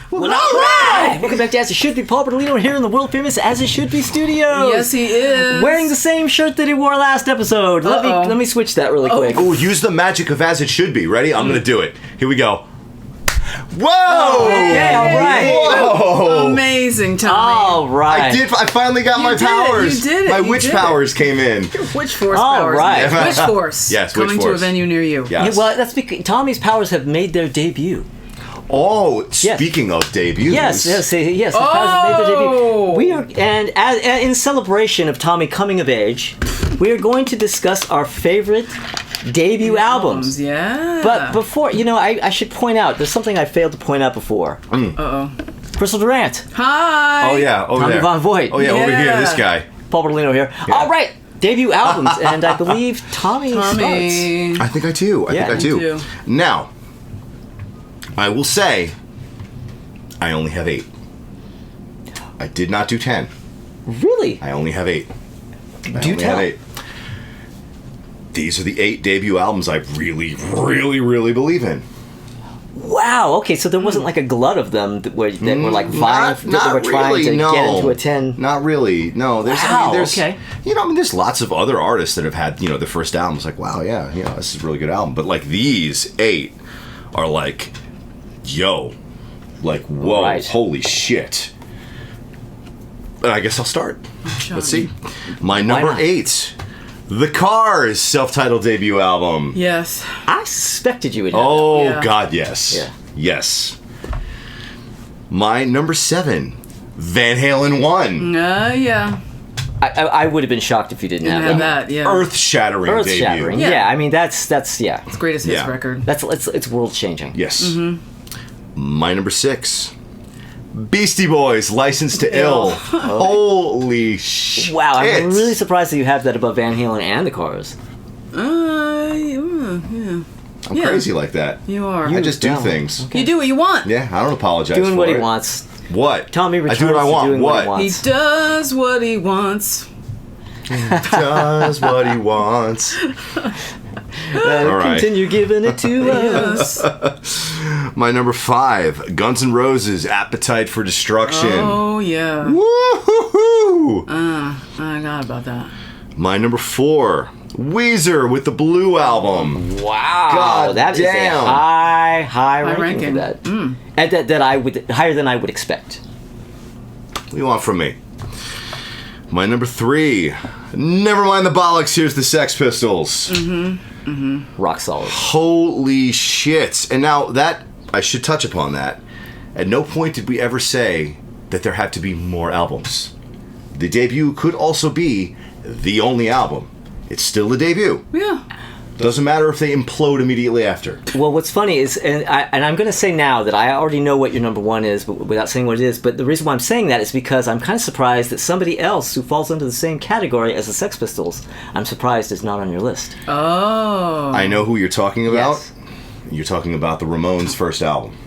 Well, all right! Welcome back to As It Should Be. Paul Bertolino here in the world famous As It Should Be studios. Yes, he is. Wearing the same shirt that he wore last episode. Let me switch that really quick. Oh, use the magic of As It Should Be. Ready? I'm going to do it. Here we go. Whoa! Okay, all right. Whoa! Amazing, Tommy. All right. I finally got my powers. You did it. My You witch did powers came in. Witch Force All powers. right. Witch Force. Yes, Witch Coming to a Force. venue near you. Yes. Yeah, well, that's because Tommy's powers have made their debut. Oh, speaking of debuts. Yes. His powers have made their debut. We are, and in celebration of Tommy coming of age, we are going to discuss our favorite debut albums. Yeah. But before, I should point out, there's something I failed to point out before. Crystal Durant, Hi. Oh, yeah. Over Tommy there. Von Voigt. Oh, yeah, over here. Yeah. This guy. Paul Bertolino here. Yeah. All right, debut albums, and I believe Tommy starts. I think I do. I think I me do. too. Now, I will say, I only have 8. I did not do 10. Really? I only have 8. Do tell. Have 8. These are the 8 debut albums I really, really, really believe in. Wow. Okay, so there wasn't like a glut of them that were like vying, that were trying really, to no. get into a 10. Not really. No. There's, Wow, there's, okay. There's lots of other artists that have had, the first album. It's like, wow, yeah, this is a really good album. But like these 8 are like, yo, like, whoa, Right. holy shit. And I guess I'll start. Let's see. My number not? 8, The Cars self-titled debut album. Yes. I suspected you would have Oh, Yeah. God, yes. Yeah. Yes. My number 7, Van Halen 1. Yeah. that. I would have been shocked if you didn't Didn't have have that. that. Yeah. Earth-shattering debut. Earth-shattering. Yeah. Yeah, I mean that's yeah. It's greatest hits Yeah. record. It's world-changing. Yes. Mm-hmm. My number 6, Beastie Boys, License to Ill. Holy shit. Wow, I'm really surprised that you have that above Van Halen and the Cars. Yeah. I'm Yeah. crazy like that. You are. I just do Down. things. Okay. You do what you want. Yeah, I don't apologize Doing for what he it. wants. What? Tommy I do returns what I to want. doing what he What? He wants. does what he wants. Does what he wants. All right. Continue giving it to us. My number 5, Guns N' Roses, Appetite for Destruction. Oh, yeah. Woo-hoo-hoo! I forgot about that. My number 4, Weezer with the Blue Album. Wow, God that is damn. a high ranking ranking. for that. And that I would higher than I would expect. What do you want from me? My number 3, Never Mind the Bollocks, here's the Sex Pistols. Rock solid. Holy shit. And now that, I should touch upon that. At no point did we ever say that there had to be more albums. The debut could also be the only album. It's still the debut. Yeah. Doesn't matter if they implode immediately after. Well, what's funny is, and I'm going to say now that I already know what your number 1 is, but without saying what it is. But the reason why I'm saying that is because I'm kind of surprised that somebody else who falls under the same category as the Sex Pistols, I'm surprised is not on your list. Oh. I know who you're talking about. Yes. You're talking about the Ramones' first album.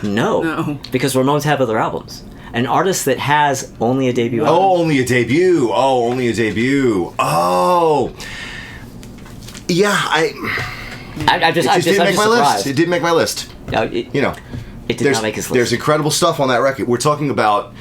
No, because Ramones have other albums. An artist that has only a debut album. Oh, only a debut. Oh. Yeah, I just it didn't make my surprised. list. It didn't make my list. No, it did there's, not make his list. There's incredible stuff on that record. We're talking about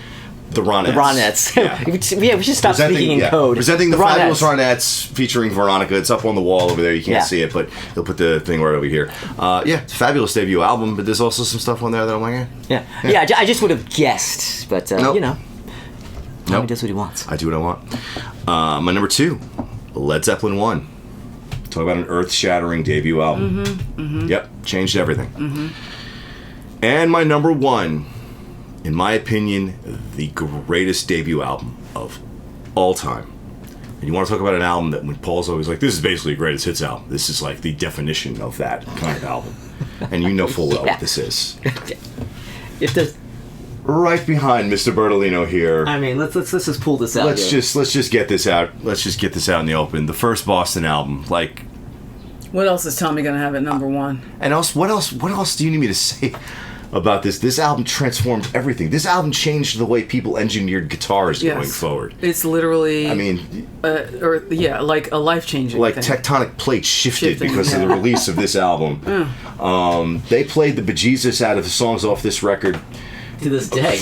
the Ronettes. The Ronettes. Yeah. We should stop speaking in code. Presenting the Ronettes. Fabulous Ronettes featuring Veronica. It's up on the wall over there. You can't see it, but they'll put the thing right over here. It's a fabulous debut album, but there's also some stuff on there that I'm like, Yeah, I just would have guessed, but Nope. Tommy does what he wants. I do what I want. My number 2, Led Zeppelin 1. Talk about an earth-shattering debut album. Yep, changed everything. And my number 1, in my opinion, the greatest debut album of all time. And you want to talk about an album that when Paul's always like, this is basically a greatest hits album. This is like the definition of that kind of album. And you know full well what this is. If there's, Right behind Mr. Bertolino here. I mean, let's just pull this out. Let's just get this out. Let's just get this out in the open. The first Boston album, like. What else is Tommy gonna have at number 1? And else, what else do you need me to say? about this. This album transformed everything. This album changed the way people engineered guitars Yes. going forward. It's literally, I mean, like a life-changing like thing. tectonic plates shifted Shifting, because of the yeah. release of this album. They played the bejesus out of the songs off this record To this day.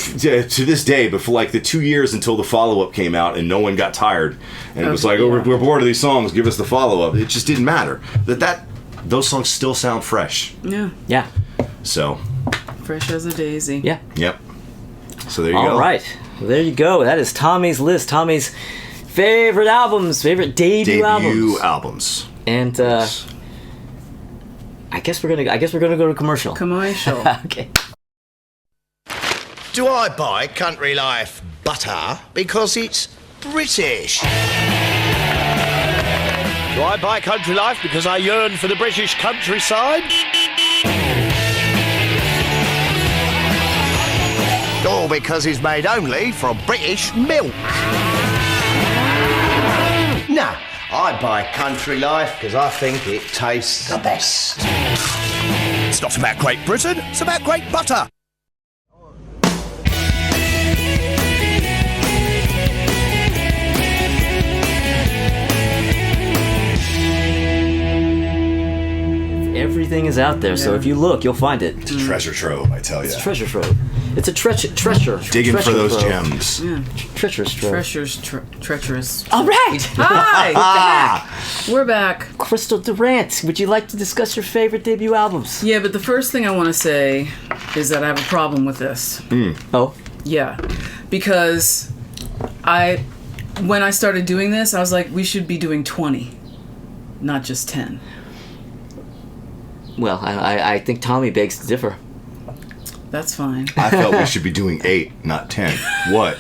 to this day, but for like the 2 years until the follow-up came out and no one got tired and it was like, oh, we're bored of these songs, give us the follow-up. It just didn't matter. Those songs still sound fresh. Yeah, Yeah. So, fresh as a daisy. Yeah. yep. So there you go. All right. Well, there you go. That is Tommy's list. Tommy's favorite albums, favorite debut albums. And I guess we're gonna go to commercial. Commercial. Okay. Do I buy Country Life butter because it's British? Do I buy Country Life because I yearn for the British countryside? Or because it's made only from British milk? No, I buy Country Life because I think it tastes the best. It's not about Great Britain, it's about great butter. Everything is out there, so Yeah. if you look, you'll find it. It's a treasure trove, I tell you. It's a treasure trove. It's a treasure. Digging for treasure those trove. gems. Treacherous trove. Treacherous. All right. Hi! We're back. Crystal Durant, would you like to discuss your favorite debut albums? Yeah, but the first thing I want to say is that I have a problem with this. Oh. Yeah, because when I started doing this, I was like, we should be doing 20, not just 10. Well, I think Tommy begs to differ. That's fine. I felt we should be doing 8, not 10. What?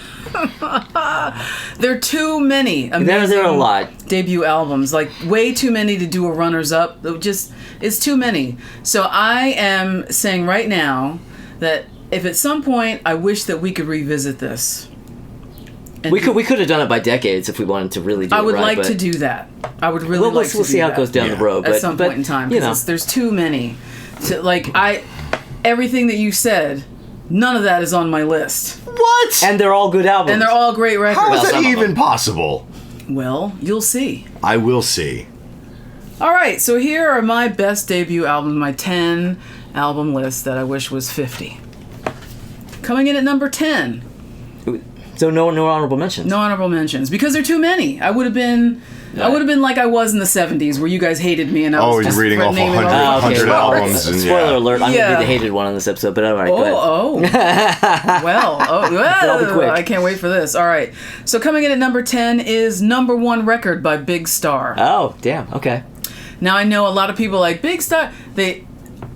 There are too many amazing There are a lot. debut albums, like way too many to do a runners-up. It's too many. So I am saying right now that if at some point I wish that we could revisit this. And We could have done it by decades if we wanted to really do I it would right, like to but do that. I would really we'll like to we'll do see how it that goes down the road. at But, some but, point in time, you know, because there's too many. Everything that you said, none of that is on my list. What? and they're all good albums. And they're all great records. How is Well, that some of even them. possible? Well, you'll see. I will see. All right, so here are my best debut albums, my 10 album list that I wish was 50. Coming in at number 10, So no honorable mentions. no honorable mentions, because there are too many. I would have been like I was in the 70s, where you guys hated me and I was Oh, you're just reading off naming 100 all the 100 records. albums. and Spoiler yeah. alert! I'm gonna Yeah. be the hated one on this episode, but all right, go ahead. Well, be quick. I can't wait for this. All right, so coming in at number 10 is Number One Record by Big Star. Oh, damn. Okay. Now I know a lot of people like Big Star.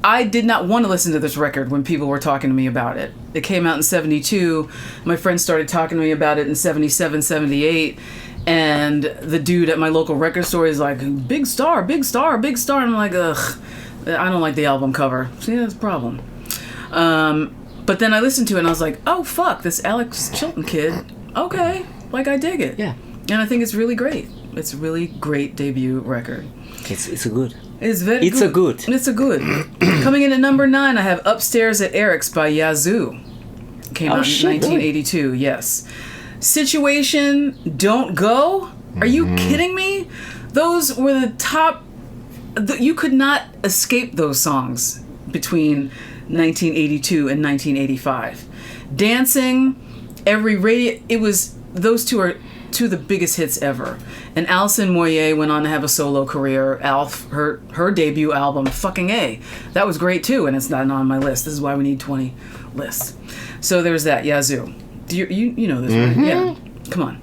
I did not want to listen to this record when people were talking to me about it. It came out in 72. My friends started talking to me about it in 77, 78. And the dude at my local record store is like, Big Star, Big Star, Big Star. And I'm like, ugh, I don't like the album cover. See, that's a problem. But then I listened to it and I was like, oh, fuck, this Alex Chilton kid. Okay, like I dig it. Yeah. And I think it's really great. It's a really great debut record. It's a good. It's very It's a good. It's a good. Coming in at number 9, I have Upstairs at Eric's by Yazoo. Came Oh, out shit, in 1982, yes. Situation, Don't Go? Are you kidding me? Those were the top... You could not escape those songs between 1982 and 1985. Dancing, Every Radio... It was... Those two are two of the biggest hits ever. And Alison Moyet went on to have a solo career. Alf, her debut album, fucking A. That was great too, and it's not on my list. This is why we need 20 lists. So there's that, Yazoo. You know this, right? Yeah. Come on.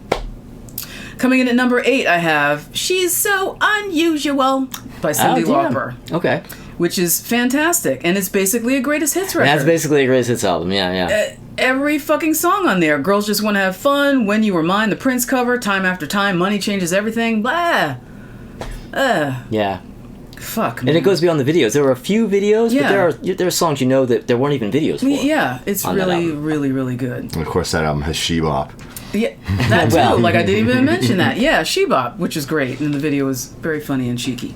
Coming in at number 8, I have She's So Unusual by Cyndi damn. Lauper, Okay. which is fantastic. And it's basically a greatest hits record. That's basically a greatest hits album. Yeah. Every fucking song on there. Girls Just Want to Have Fun, When You Were Mine, the Prince cover, Time After Time, Money Changes Everything, blah. Yeah. Fuck, And it goes beyond the videos. There are a few videos, Yeah. but there are songs you know that there weren't even videos for. Yeah, it's on that really, album. really, really good. And of course, that album has She-Bop. Yeah, that too. Well. Like I didn't even mention that. Yeah, She-Bop, which is great, and the video was very funny and cheeky.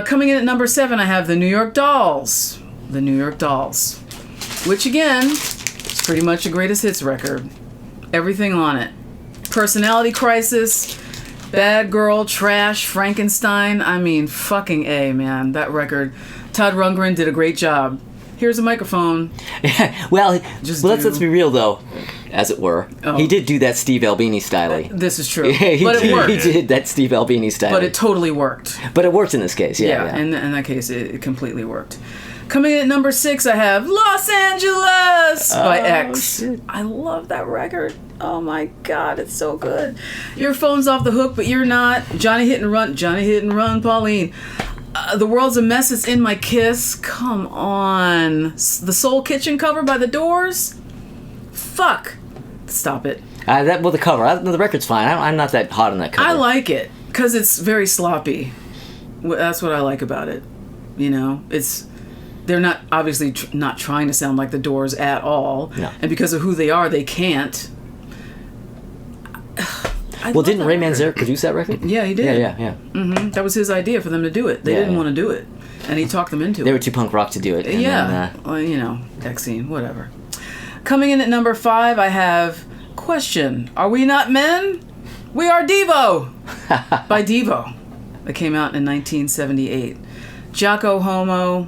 Coming in at number 7, I have the New York Dolls. The New York Dolls. which again is pretty much a greatest hits record. Everything on it. Personality Crisis, Bad Girl, Trash, Frankenstein. I mean, fucking A, man. That record. Todd Rundgren did a great job. Here's a microphone. Well, Just let's be real though, as it were. Oh. He did do that Steve Albini style. This is true. He But did, it worked. He did that Steve Albini style. But it totally worked. But it worked in this case. Yeah. In that case, it completely worked. Coming in at number 6, I have Los Angeles by X. shit. I love that record. Oh my God, it's so good. Your phone's off the hook, but you're not. Johnny Hit and Run, Pauline. The World's a Mess, It's in My Kiss. Come on. The Soul Kitchen cover by The Doors. Fuck. Stop it. The cover. The record's fine. I'm not that hot on that cover. I like it because it's very sloppy. That's what I like about it. You know, they're not obviously not trying to sound like the Doors at all, No. and because of who they are, they can't. Well, didn't Ray Manzarek produce that record? Yeah, he did. Yeah. That was his idea for them to do it. They Yeah, didn't yeah. want to do it, and he talked them into They it. were too punk rock to do it. And Yeah, then, well, you know, X scene, whatever. Coming in at number 5, I have Question: Are We Not Men? We Are Devo by Devo. That came out in 1978. Jocko Homo,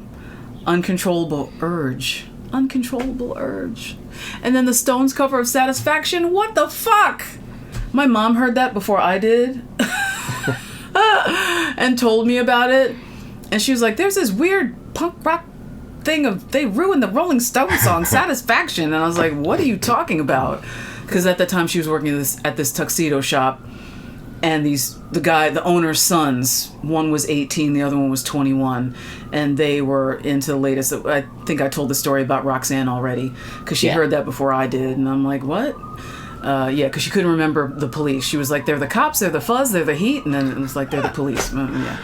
Uncontrollable Urge. And then the Stones cover of Satisfaction. What the fuck? My mom heard that before I did and told me about it. And she was like, there's this weird punk rock thing of they ruined the Rolling Stones song Satisfaction. And I was like, what are you talking about? Because at the time she was working at this tuxedo shop, and the owner's sons, one was 18, the other one was 21, and they were into the latest. I think I told the story about Roxanne already, because she heard that before I did, and I'm like, what? Yeah, because she couldn't remember the Police. She was like, they're the cops, they're the fuzz, they're the heat, and then it was like, they're the police. Yeah.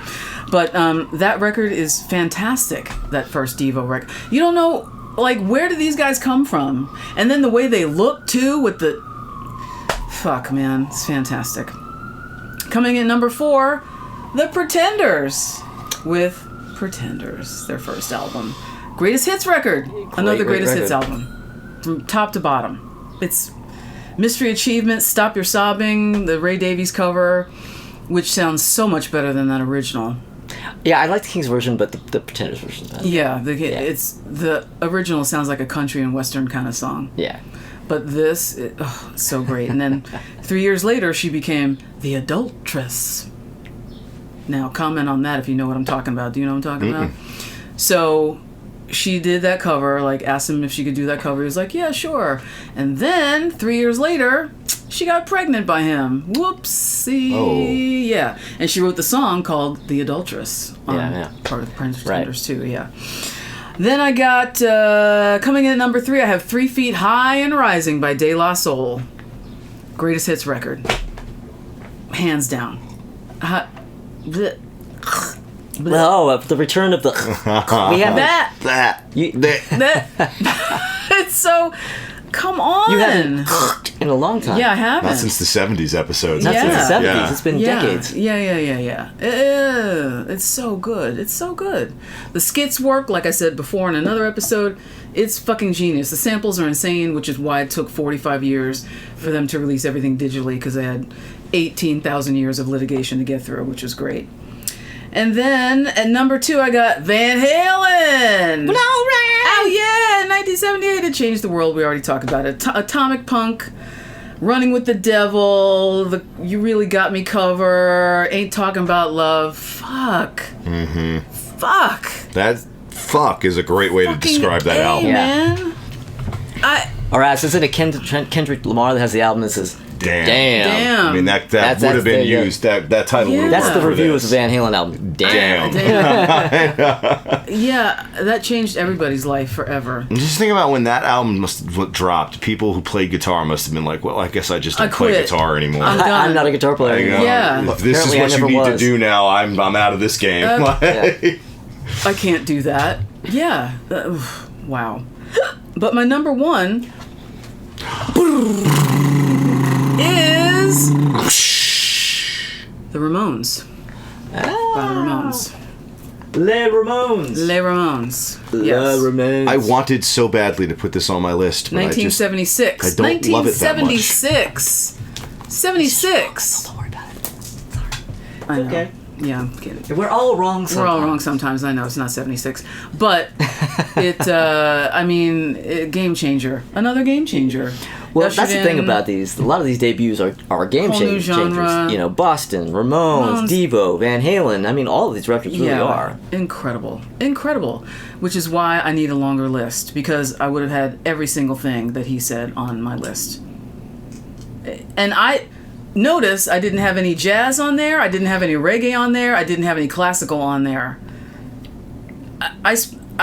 But that record is fantastic, that first Devo record. You don't know, like, where do these guys come from? And then the way they look, too, with the... Fuck, man. It's fantastic. Coming in number 4, The Pretenders with Pretenders, their first album. Greatest hits record. Another great greatest hits record. album. From top to bottom. It's Mystery Achievement, Stop Your Sobbing, the Ray Davies cover, which sounds so much better than that original. Yeah, I like the King's version, but the Pretenders version is better. Yeah, it's the original sounds like a country and western kind of song. Yeah. But this, it's so great. And then 3 years later, she became the Adultress. Now, comment on that if you know what I'm talking about. Do you know what I'm talking about? So she did that cover, like asked him if she could do that cover. He was like, yeah, sure. And then 3 years later, she got pregnant by him. Whoopsie. Oh. Yeah. And she wrote the song called The Adultress. Yeah. Part of the Pretenders, too, yeah. Then I got, coming in at number 3, I have 3 Feet High and Rising by De La Soul. Greatest hits record. Hands down. The return of the... we have that. It's so... Come on. You haven't in a long time. Yeah, I haven't. Not since the 70s episodes. Not since the Yeah. 70s. Yeah. It's been decades. Yeah. It's so good. It's so good. The skits work, like I said before in another episode. It's fucking genius. The samples are insane, which is why it took 45 years for them to release everything digitally, because they had 18,000 years of litigation to get through, which was great. And then at number 2, I got Van Halen. Oh yeah, 1978, it changed the world. We already talked about it. Atomic Punk, Running with the Devil, the You Really Got Me cover, Ain't Talking About Love. Fuck. Fuck. That fuck is a great way to describe that album. Man. All right, so it's in a Kendrick Lamar that has the album that says Damn. Damn. I mean, that That's- would have been there you go. used. That title would have That's worked the for review of this. the Van Halen album. Damn. Yeah, that changed everybody's life forever. And just think about when that album must have dropped. People who played guitar must have been like, well, I guess I just don't play quit. guitar anymore. I'm done. I'm not a guitar player. You know, anymore. Yeah. If this is Apparently I what you never need to was. do now, I'm out of this game. I can't do that. Yeah. Wow. But my number 1 is the Ramones. By the Ramones. Les Ramones. Les Ramones. Les Yes. Ramones. I wanted so badly to put this on my list, but 1976. I don't love it that much. 1976. 76. Don't worry about it. I know. Okay. Yeah, I'm kidding. We're all wrong sometimes. We're all wrong sometimes. I know it's not 76, but game changer. Another game changer. Well, Ushered that's the thing in about these. A lot of these debuts are game whole new changers. genre. You know, Boston, Ramones, Devo, Van Halen. I mean, all of these records really are. Incredible. Which is why I need a longer list, because I would have had every single thing that he said on my list. And I notice I didn't have any jazz on there. I didn't have any reggae on there. I didn't have any classical on there. I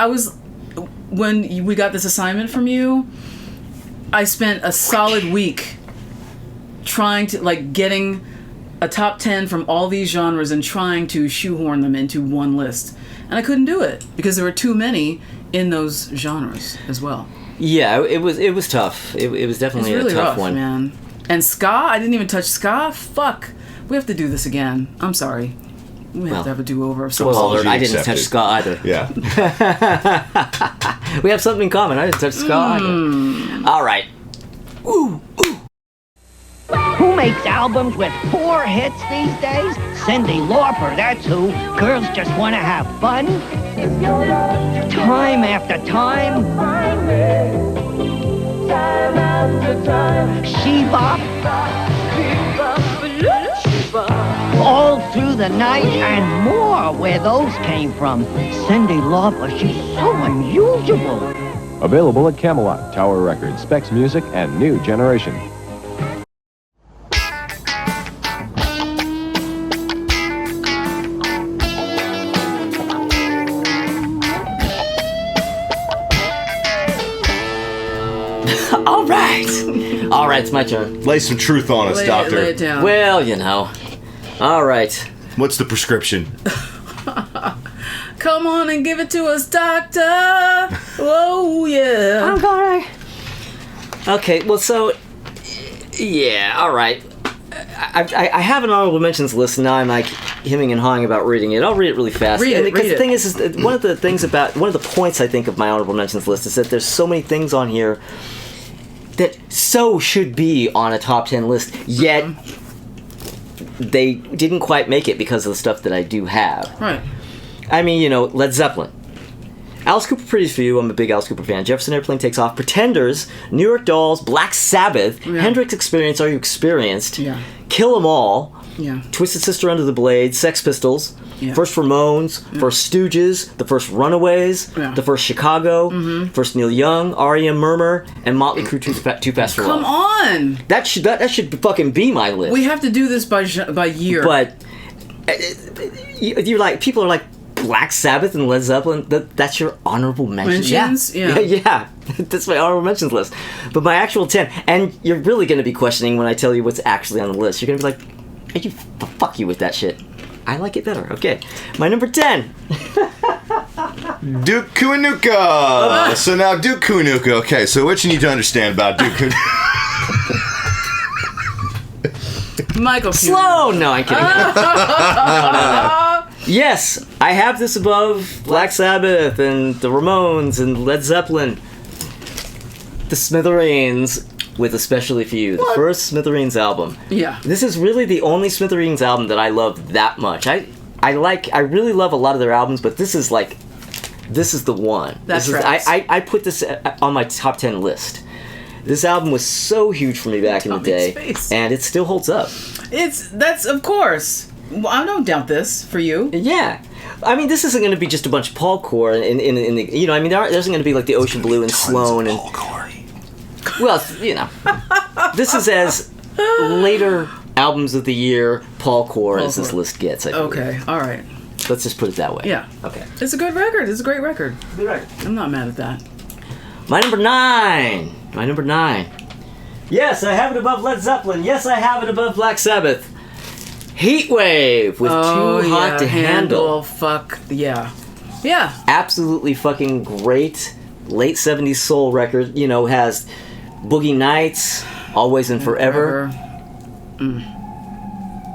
was, when we got this assignment from you, I spent a solid week trying to, getting a top 10 from all these genres and trying to shoehorn them into one list. And I couldn't do it because there were too many in those genres as well. Yeah, it was tough. It was definitely It's really a tough rough, one. man. And ska, I didn't even touch ska. Fuck. We have to do this again. I'm sorry. We have to have a do-over of some Spoiler sort. alert, I didn't accepted. touch ska either. Yeah. We have something in common. I didn't touch ska either. All right. Who makes albums with 4 hits these days? Cyndi Lauper, that's who. Girls just want to have fun. Time after time. She-bop. All through the night and more where those came from. Cyndi Lauper, she's so unusual. Available at Camelot, Tower Records, Specs Music, and New Generation. All right, it's my turn. Lay some truth on us, Doctor. Lay it down. Well, you know. All right. What's the prescription? Come on and give it to us, doctor. Oh, yeah. I'm sorry. Okay, well, so, yeah, all right. I have an honorable mentions list, and now I'm like hemming and hawing about reading it. I'll read it really fast. Read it, Because read the it. thing is one of the points I think of my honorable mentions list is that there's so many things on here that so should be on a top 10 list, yet they didn't quite make it because of the stuff that I do have. Right. I mean, you know, Led Zeppelin. Alice Cooper, Pretty for You. I'm a big Alice Cooper fan. Jefferson Airplane Takes Off. Pretenders. New York Dolls. Black Sabbath. Yeah. Hendrix Experience. Are You Experienced? Yeah. Kill 'Em All. Yeah. Twisted Sister Under the Blade. Sex Pistols. Yeah. First Ramones. First Stooges. The first Runaways. Yeah. The first Chicago. First Neil Young. R.E.M. Murmur. And Motley Crue. Too Fast for Come Love. on. That should fucking be my list. We have to do this by year. But you're like, people are like, Black Sabbath and Led Zeppelin, that's your honorable mention? Mentions? Yeah. Yeah. That's my honorable mentions list. But my actual 10, and you're really going to be questioning when I tell you what's actually on the list. You're going to be like, hey, fuck you with that shit. I like it better. Okay. My number 10. Duke Kuinuka. So now Duke Kuinuka. Okay, so what you need to understand about Duke Kuinuka. Michael Q. Slow! No, I'm kidding. No. Yes, I have this above Black Sabbath and the Ramones and Led Zeppelin. The Smithereens with Especially For You, the first Smithereens album. Yeah. This is really the only Smithereens album that I love that much. I really love a lot of their albums, but this is the one. That's right. right. I put this on my top 10 list. This album was so huge for me back in the day, Space. and it still holds up. That's of course. Well, I don't doubt this for you. Yeah. I mean, this isn't going to be just a bunch of Paul Core in the, you know, I mean, there isn't going to be like the Ocean Blue and Sloan and, well, you know, this is as later albums of the year Paul Core as this Core. list gets. I believe. Okay, all right. Let's just put it that way. Yeah. Okay. It's a good record. It's a great record. I'm not mad at that. My number 9. Yes, I have it above Led Zeppelin. Yes, I have it above Black Sabbath. Heatwave with Too Hot to Handle. Fuck yeah. Yeah. Absolutely fucking great late 70s soul record. You know, has Boogie Nights, Always and Forever.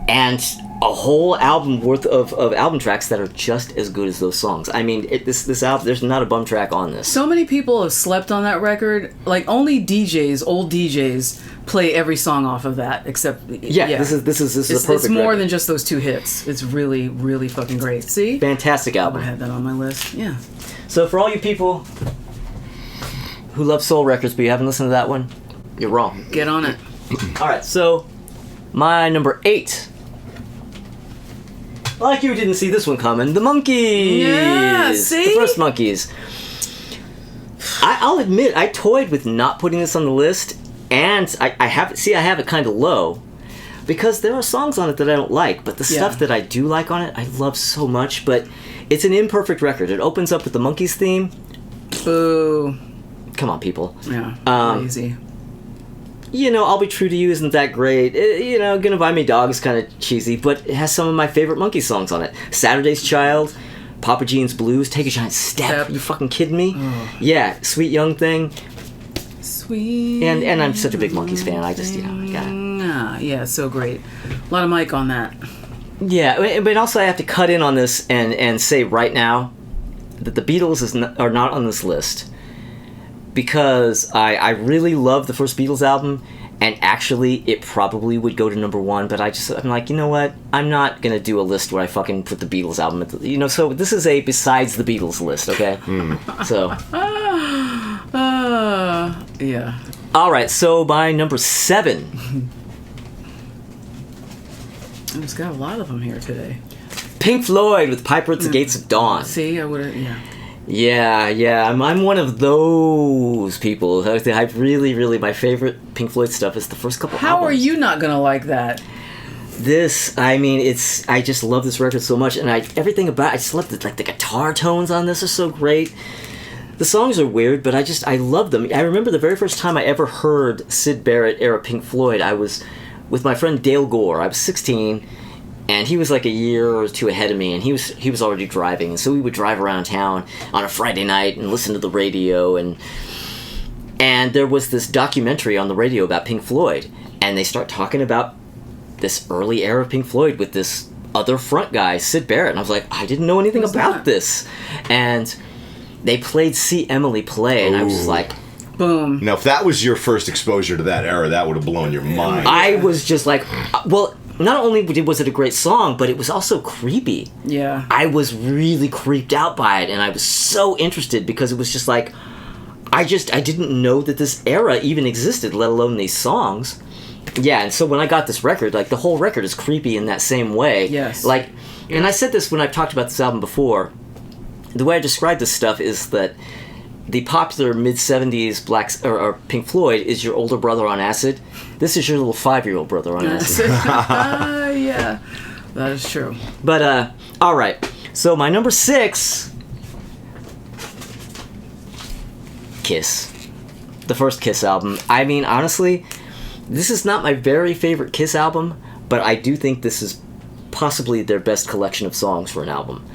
And a whole album worth of album tracks that are just as good as those songs. I mean, this album, there's not a bum track on this. So many people have slept on that record. Like, only DJs, old DJs, play every song off of that. Except, This is a perfect It's more record. than just those 2 hits. It's really, really fucking great. See? Fantastic I album. had that on my list. Yeah. So for all you people who love soul records but you haven't listened to that one, you're wrong. Get on it. All right, so my number 8. Like you didn't see this one coming. The Monkees. Yeah, see? The first Monkees. I'll admit I toyed with not putting this on the list, and I have it kind of low because there are songs on it that I don't like, but the stuff that I do like on it, I love so much. But it's an imperfect record. It opens up with the Monkees theme. Boo. Come on, people. Yeah. Lazy. You know, I'll Be True to You isn't that great. You know, Gonna Buy Me Dog is kind of cheesy, but it has some of my favorite Monkees songs on it. Saturday's Child, Papa Jean's Blues, Take a Giant Step. You fucking kidding me? Yeah, Sweet Young Thing. Sweet. And I'm such a big Monkees fan. I just, I gotta. Yeah, so great. A lot of Mike on that. Yeah, but also I have to cut in on this and say right now that the Beatles are not on this list. Because I really love the first Beatles album, and actually it probably would go to number 1, but I'm like, you know what? I'm not gonna do a list where I fucking put the Beatles album so this is a besides the Beatles list, okay? So. Yeah. Alright, so my number 7. I've got a lot of them here today. Pink Floyd with Piper at the Gates of Dawn. See, I would have, Yeah, I'm one of those people. I really, my favorite Pink Floyd stuff is the first couple albums. How are you not gonna like that? This, I mean, I just love this record so much, and everything about it, I just love the guitar tones on this are so great. The songs are weird, but I love them. I remember the very first time I ever heard Syd Barrett era Pink Floyd, I was with my friend Dale Gore. I was 16, and he was like a year or 2 ahead of me, and he was already driving, and so we would drive around town on a Friday night and listen to the radio, and there was this documentary on the radio about Pink Floyd, and they start talking about this early era of Pink Floyd with this other front guy, Syd Barrett, and I was like, I didn't know anything about this, and they played See Emily Play, and I was just like, boom. Now, if that was your first exposure to that era, that would have blown your mind. I was just like, well, not only was it a great song, but it was also creepy. Yeah. I was really creeped out by it, and I was so interested because it was just like, I didn't know that this era even existed, let alone these songs. Yeah, and so when I got this record, like, the whole record is creepy in that same way. Yes. Like, and I said this when I've talked about this album before, the way I describe this stuff is that the popular mid-70s or Pink Floyd is your older brother on acid. This is your little 5-year-old brother on acid. Yeah, that is true. But, all right. So my number 6, Kiss. The first Kiss album. I mean, honestly, this is not my very favorite Kiss album, but I do think this is possibly their best collection of songs for an album.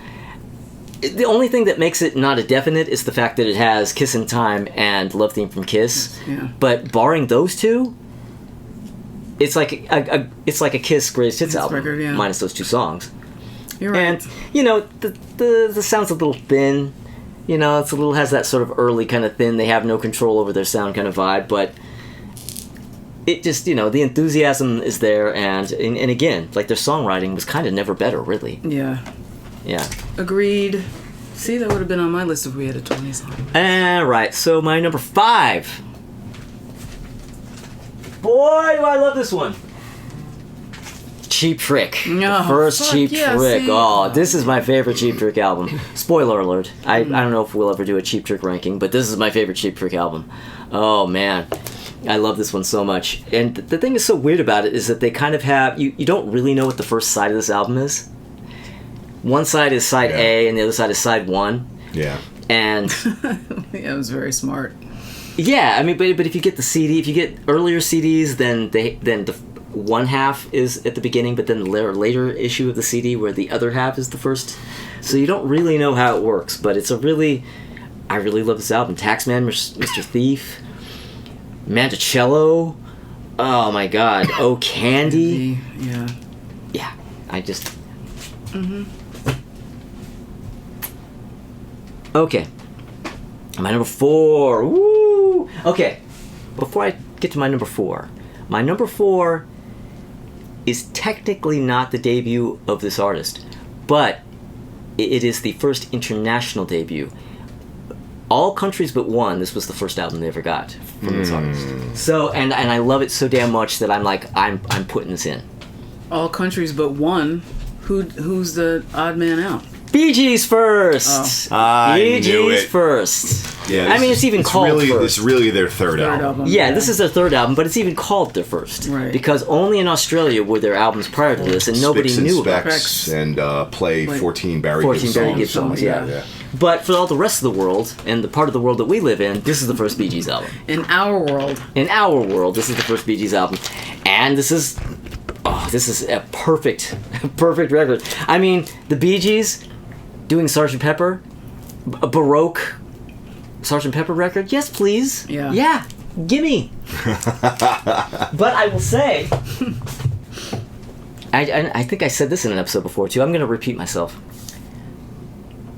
The only thing that makes it not a definite is the fact that it has Kiss in Time and Love Theme from Kiss. Yeah. But barring those two, it's like a Kiss greatest hits album, record, yeah. minus those 2 songs. You're right. And the sound's a little thin. It's a little has that sort of early kind of thin. They have no control over their sound kind of vibe, but it just the enthusiasm is there, and again, like, their songwriting was kind of never better, really. Yeah. Yeah. Agreed. See, that would have been on my list if we had a 20s song. Alright, so my number 5. Boy, do I love this one. Cheap Trick. No, The first fuck Cheap yeah, Trick. see? Oh, this is my favorite Cheap Trick album. Spoiler alert. I don't know if we'll ever do a Cheap Trick ranking, but this is my favorite Cheap Trick album. Oh, man. I love this one so much. And the thing is so weird about it is that they kind of have... You don't really know what the first side of this album is. One side is side A, and the other side is side 1. Yeah. And... Yeah, it was very smart. Yeah, I mean, but if you get the CD, if you get earlier CDs, then the one half is at the beginning, but then the later issue of the CD where the other half is the first. So you don't really know how it works, but I really love this album. Taxman, Mr. Thief, Manticello, oh my god, Oh Candy. Yeah. Yeah, I just. Okay. My number 4. Woo! Okay. Before I get to my number 4, my number 4 is technically not the debut of this artist, but it is the first international debut. All countries but one, this was the first album they ever got from this artist. So, and I love it so damn much that I'm like, I'm putting this in. All countries but one. Who's the odd man out? Bee Gees first. I Bee knew Gees it. first. Yeah, I mean, it's even called really, first. It's really their third album. Yeah, this is their third album, but it's even called their first. Right. Because only in Australia were there albums prior to this, and nobody Spicks and knew about it. Specs and play 14 Barry 14 Gibb Barry songs. Gibb songs, yeah. yeah. But for all the rest of the world, and the part of the world that we live in, this is the first Bee Gees album. In our world. In our world, this is the first Bee Gees album. And this is a perfect record. I mean, the Bee Gees doing Sgt. Pepper, a Baroque Sgt. Pepper record? Yes, please. Yeah. Yeah, gimme. But I will say, I think I said this in an episode before too. I'm going to repeat myself.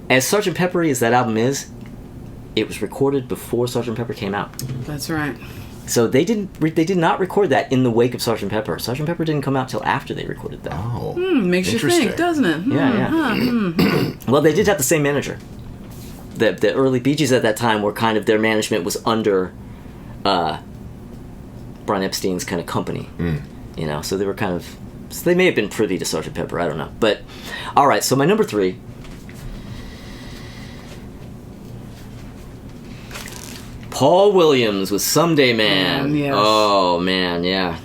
As Sgt. Peppery as that album is, it was recorded before Sgt. Pepper came out. That's right. So they did not record that in the wake of Sgt. Pepper. Sgt. Pepper didn't come out till after they recorded that. Oh, Makes you Interesting. think, doesn't it? Yeah. Well, they did have the same manager. The early Bee Gees at that time were kind of, their management was under Brian Epstein's kind of company. You know, so they were kind of, so they may have been privy to Sgt. Pepper, I don't know. But, alright, so my number 3. Paul Williams with Someday Man. Yes. Oh, man, yeah.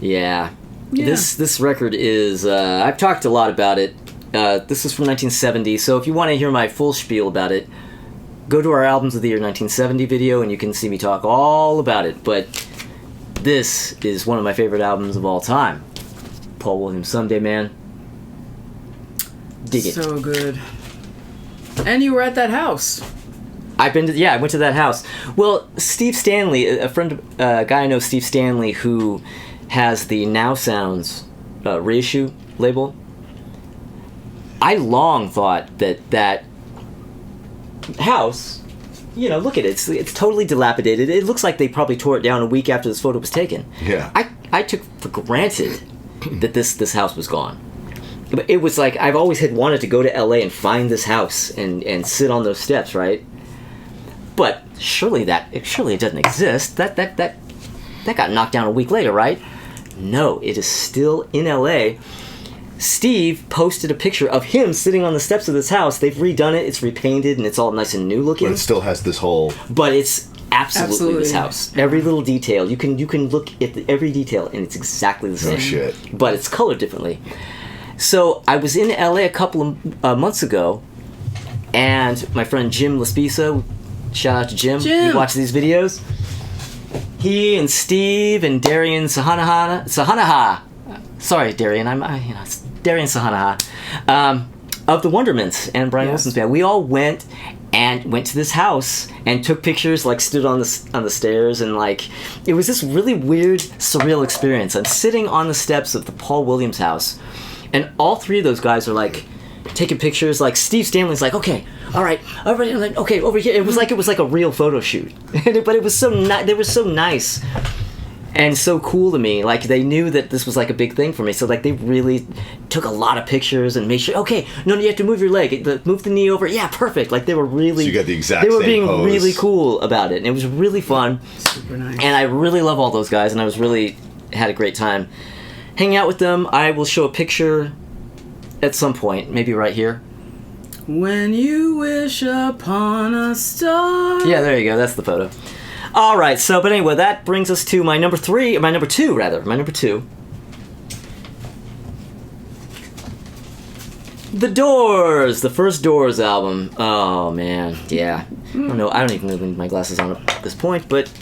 Yeah. This record is, I've talked a lot about it. This is from 1970, so if you want to hear my full spiel about it, go to our Albums of the Year 1970 video and you can see me talk all about it. But this is one of my favorite albums of all time. Paul Williams, Someday Man. Dig it. So good. And you were at that house. I went to that house. Well, Steve Stanley, a guy I know, Steve Stanley, who has the Now Sounds reissue label. I long thought that house, you know, look at it. It's totally dilapidated. It looks like they probably tore it down a week after this photo was taken. Yeah. I took for granted that this house was gone. It was like I've always had wanted to go to LA and find this house and sit on those steps, right? But surely it doesn't exist. That got knocked down a week later, right? No, it is still in LA. Steve posted a picture of him sitting on the steps of this house. They've redone it. It's repainted and it's all nice and new looking. But it still has this whole... But it's absolutely this Absolutely. house. Every little detail. You can look at every detail and it's exactly the same. Oh, shit. But it's colored differently. So I was in LA a couple of months ago, and my friend Jim Laspisa, shout out to Jim. He watches these videos. He and Steve and Darian Sahanaha. Sorry, Darian. It's Darian Sahanaha. Of the Wonderments and Brian Wilson's band. We all went to this house and took pictures, like stood on the stairs, and like it was this really weird, surreal experience. I'm sitting on the steps of the Paul Williams house, and all three of those guys are like taking pictures. Like Steve Stanley's like, okay, all right, everybody, I'm like, okay, over here. It was like a real photo shoot, but it was so nice. They were so nice and so cool to me. Like they knew that this was like a big thing for me, so like they really took a lot of pictures and made sure. Okay, no, you have to move your leg, move the knee over. Yeah, perfect. Like they were really. So you got the exact They were same being pose. really cool about it, and it was really fun. Super nice. And I really love all those guys, and I was really had a great time hanging out with them. I will show a picture at some point, maybe right here. When you wish upon a star. Yeah, there you go. That's the photo. All right. So, but anyway, that brings us to my number two. My number two. The Doors, the first Doors album. Oh man, yeah. I don't know. I don't even need my glasses on at this point, but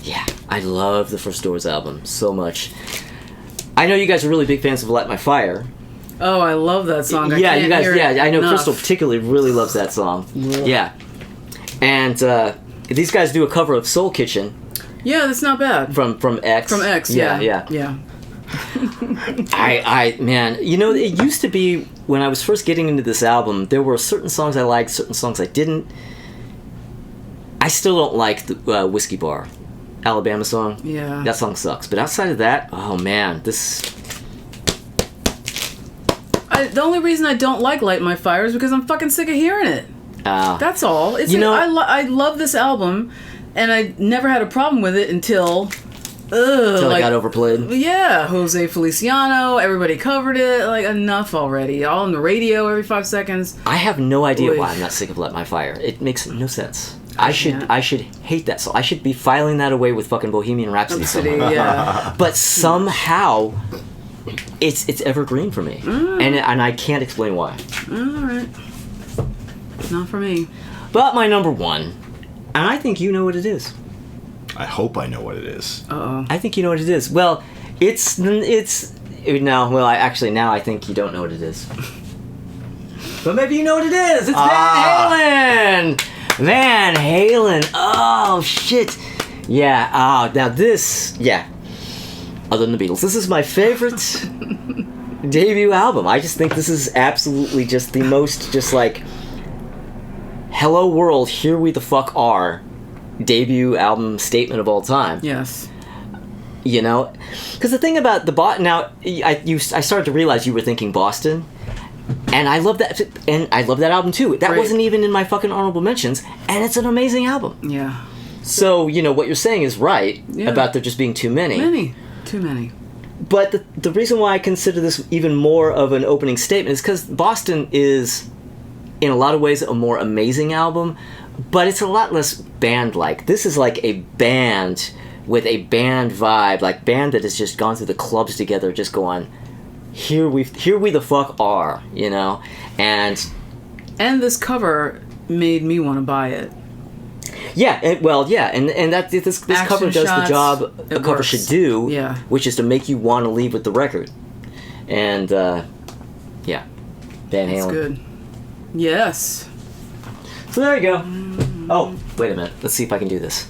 yeah, I love the first Doors album so much. I know you guys are really big fans of "Light My Fire." Oh, I love that song. Yeah, you guys. Yeah, I know enough. Crystal particularly really loves that song. Yeah, and these guys do a cover of Soul Kitchen Yeah, that's not bad. from X. From X, yeah. yeah. Man, you know, it used to be when I was first getting into this album, there were certain songs I liked, certain songs I didn't. I still don't like the Whiskey Bar, Alabama song. Yeah. That song sucks. But outside of that, oh man, this... The only reason I don't like Light My Fire is because I'm fucking sick of hearing it. That's all. It's I love this album, and I never had a problem with it until it got overplayed. Yeah, Jose Feliciano, everybody covered it. Like, enough already. All on the radio every 5 seconds. I have no idea Oy. why I'm not sick of Light My Fire. It makes no sense. I should hate that song. I should be filing that away with fucking Bohemian Rhapsody somehow. Yeah. But somehow it's evergreen for me. And I can't explain why. Alright. Not for me. But my number one, and I think you know what it is. I hope I know what it is. Uh-oh. I think you know what it is. Well, now I think you don't know what it is. But maybe you know what it is. It's Van Halen. Van Halen. Oh shit. Yeah. Now this. Yeah. Other than the Beatles, this is my favorite debut album. I just think this is absolutely just the most just like hello world, here we the fuck are debut album statement of all time. Yes. You know, because the thing about the now, I started to realize you were thinking Boston, and I love that, and I love that album too. That wasn't even in my fucking honorable mentions, and it's an amazing album. Yeah. So you know what you're saying is right about there just being too many. Too many. But the reason why I consider this even more of an opening statement is because Boston is, in a lot of ways, a more amazing album, but it's a lot less band-like. This is like a band with a band vibe, like band that has just gone through the clubs together, just going, here we the fuck are, you know? And this cover made me want to buy it. Yeah, and that this cover does shots, the job a cover should do, which is to make you want to leave with the record. And Van Halen. That's good. Yes. So there you go. Oh, wait a minute. Let's see if I can do this.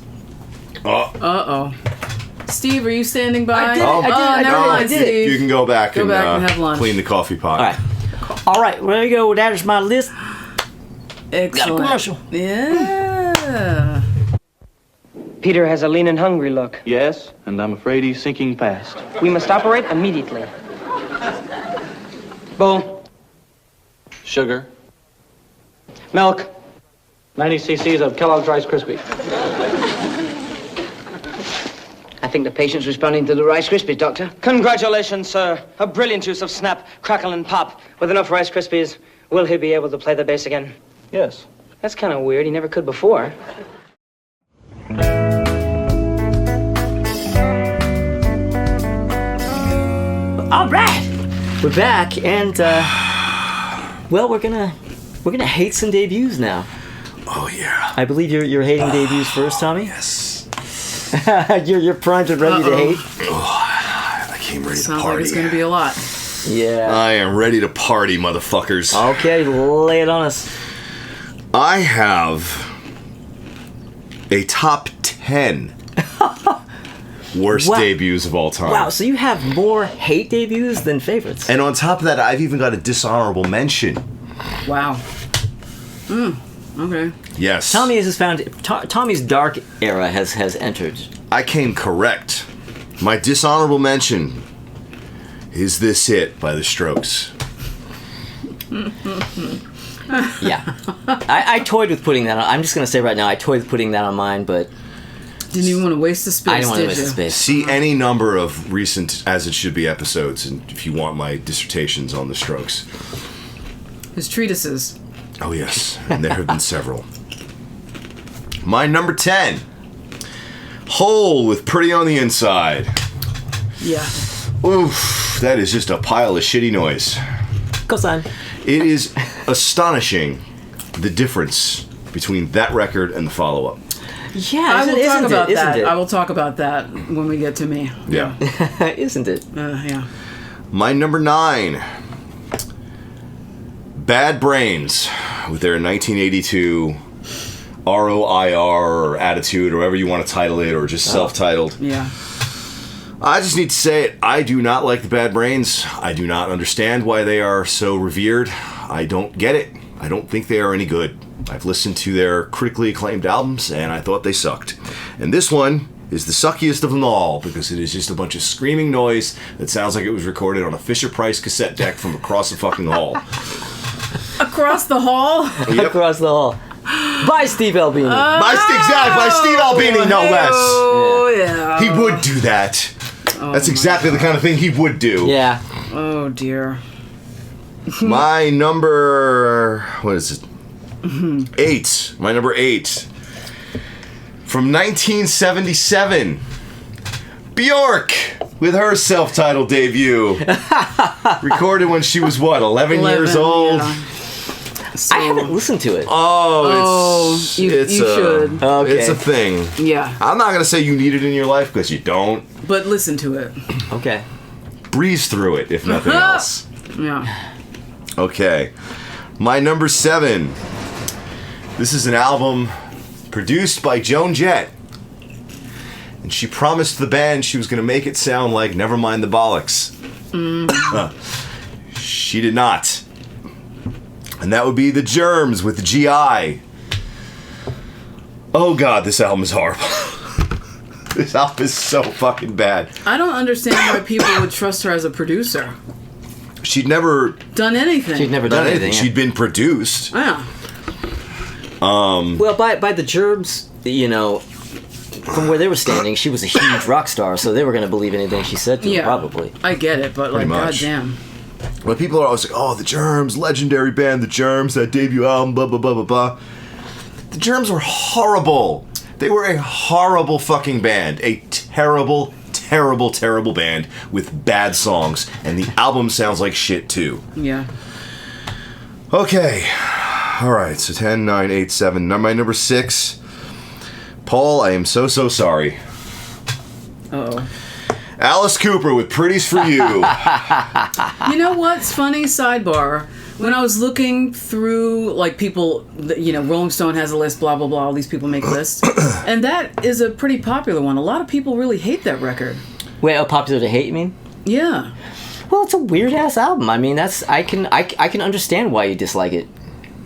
Uh-oh. Steve, are you standing by? I did. Steve. You can go back and have lunch. clean the coffee pot. All right. There you go. That is my list. Excellent. Got a commercial. Yeah. Peter has a lean and hungry look. Yes, and I'm afraid he's sinking fast. We must operate immediately. Bull. Sugar. Milk. 90 cc's of Kellogg's Rice Krispies. I think the patient's responding to the Rice Krispies, Doctor. Congratulations, sir. A brilliant use of snap, crackle, and pop. With enough Rice Krispies, will he be able to play the bass again? Yes. That's kind of weird. He never could before. All right, we're back, and well, we're gonna hate some debuts now. Oh yeah. I believe you're hating debuts first, Tommy. Yes. you're primed and ready to hate. I came ready to Sounds party. like it's going to be a lot. Yeah. I am ready to party, motherfuckers. Okay, lay it on us. I have a top 10 worst Wow. debuts of all time. Wow, so you have more hate debuts than favorites. And on top of that, I've even got a dishonorable mention. Wow. Okay. Yes. Tommy's dark era has entered. I came correct. My dishonorable mention is This It by The Strokes. Yeah. I toyed with putting that on. I'm just going to say right now, I toyed with putting that on mine, but Didn't even want to waste the space, I didn't want to did waste the you? space. See any number of recent As It Should Be episodes, and if you want my dissertations on The Strokes. His treatises. Oh, yes. And there have been several. My number 10. Hole with Pretty on the Inside. Yeah. Oof. That is just a pile of shitty noise. Cosign. It is astonishing the difference between that record and the follow-up. Yeah, I will talk about that. Isn't it? I will talk about that when we get to me. Yeah. Isn't it? Yeah. My number 9. Bad Brains with their 1982 ROIR or Attitude, or whatever you want to title it, or just self-titled. Yeah. I just need to say it. I do not like the Bad Brains. I do not understand why they are so revered. I don't get it. I don't think they are any good. I've listened to their critically acclaimed albums, and I thought they sucked. And this one is the suckiest of them all, because it is just a bunch of screaming noise that sounds like it was recorded on a Fisher-Price cassette deck from across the fucking hall. Across the hall? Yep. Across the hall. By Steve Albini. By Steve Albini, no less. Oh, yeah. He would do that. That's exactly the kind of thing he would do. Yeah. Oh, dear. My number... What is it? 8. My number 8. From 1977. Bjork with her self-titled debut. Recorded when she was, 11 years old? Yeah. So, I haven't listened to it. you should. Okay. It's a thing. Yeah. I'm not going to say you need it in your life, because you don't. But listen to it. Okay. Breeze through it, if nothing else. Yeah. Okay. My number 7. This is an album produced by Joan Jett. And she promised the band she was going to make it sound like Nevermind the Bollocks. She did not. And that would be The Germs with G.I. Oh god, this album is horrible. This album is so fucking bad. I don't understand why people would trust her as a producer. She'd never Done anything. She'd never done anything. She'd been produced. Yeah. Well, by the Germs, from where they were standing, she was a huge rock star, so they were going to believe anything she said to them, probably. I get it, but Pretty much. goddamn. When people are always like, oh, The Germs, legendary band, The Germs, that debut album, blah, blah, blah, blah, blah. The Germs were horrible. They were a horrible fucking band. A terrible, terrible, terrible band with bad songs. And the album sounds like shit, too. Yeah. Okay. All right, so 10, 9, 8, 7. Now my number 6. Paul, I am so sorry. Uh-oh. Alice Cooper with Pretties for You. You know what's funny? Sidebar. When I was looking through, people, Rolling Stone has a list, blah, blah, blah, all these people make lists. And that is a pretty popular one. A lot of people really hate that record. Wait, popular to hate, you mean? Yeah. Well, it's a weird-ass album. I mean, I can understand why you dislike it.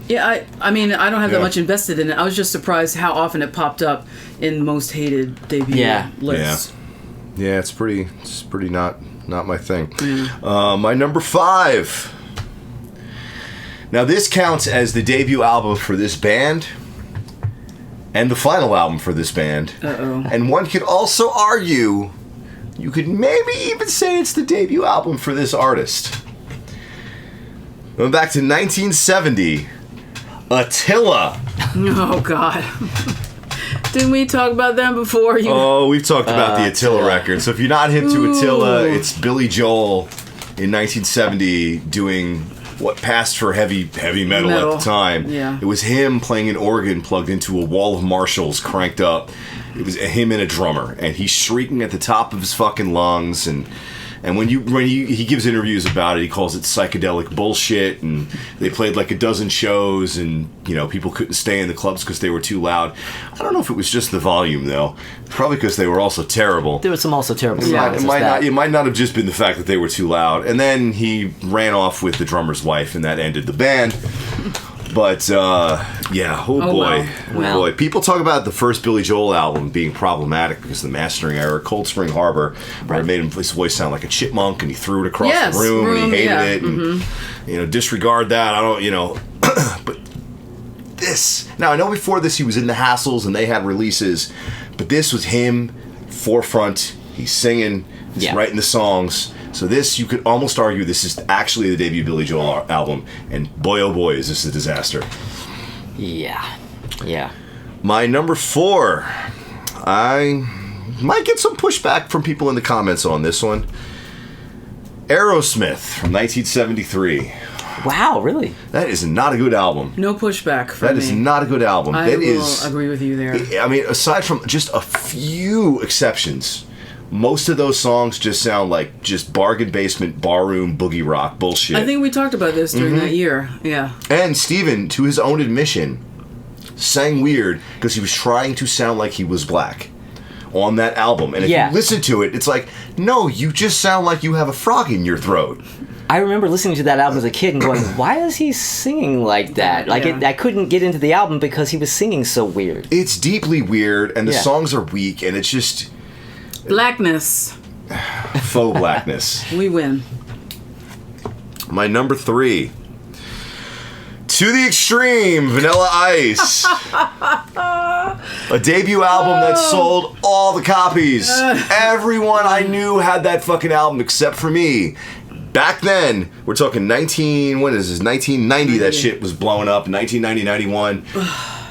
Yeah, I mean, I don't have that Yeah. much invested in it. I was just surprised how often it popped up in most hated debut lists. Yeah, it's pretty not my thing. My number 5. Now this counts as the debut album for this band and the final album for this band. Uh-oh. And one could also argue, you could maybe even say it's the debut album for this artist. Going back to 1970, Attila. Oh, God. Didn't we talk about them before? Oh, we've talked about the Attila record. So if you're not hip to Attila, it's Billy Joel in 1970 doing what passed for heavy metal at the time. Yeah. It was him playing an organ plugged into a wall of Marshalls cranked up. It was him and a drummer, and he's shrieking at the top of his fucking lungs. And when he gives interviews about it, he calls it psychedelic bullshit. And they played like a dozen shows, and people couldn't stay in the clubs because they were too loud. I don't know if it was just the volume though. Probably because they were also terrible. There was some also terrible songs. It might not have just been the fact that they were too loud. And then he ran off with the drummer's wife, and that ended the band. But yeah, boy. People talk about the first Billy Joel album being problematic because of the mastering error, Cold Spring Harbor, where it made his voice sound like a chipmunk, and he threw it across the room, and he hated it, and disregard that. I don't, but this. Now I know before this he was in the Hassles and they had releases, but this was him forefront. He's singing, he's writing the songs. So this, you could almost argue this is actually the debut Billy Joel album, and boy oh boy is this a disaster. Yeah. My number 4, I might get some pushback from people in the comments on this one. Aerosmith from 1973. Wow, really? That is not a good album. No pushback from That is not a good album. I will agree with you there. I mean, aside from just a few exceptions, most of those songs just sound like just bargain basement, barroom, boogie rock bullshit. I think we talked about this during that year. Yeah. And Steven, to his own admission, sang weird because he was trying to sound like he was black. on that album. And if Yeah. you listen to it, it's like, no, you just sound like you have a frog in your throat. I remember listening to that album as a kid and going, why is he singing like that? Like, Yeah. I couldn't get into the album because he was singing so weird. It's deeply weird, and the Yeah. songs are weak, and it's just Blackness. faux blackness. We win. My number 3. To the Extreme, Vanilla Ice. A debut album that sold all the copies. Everyone I knew had that fucking album except for me. Back then, we're talking 1990 that shit was blowing up, 1990, 91.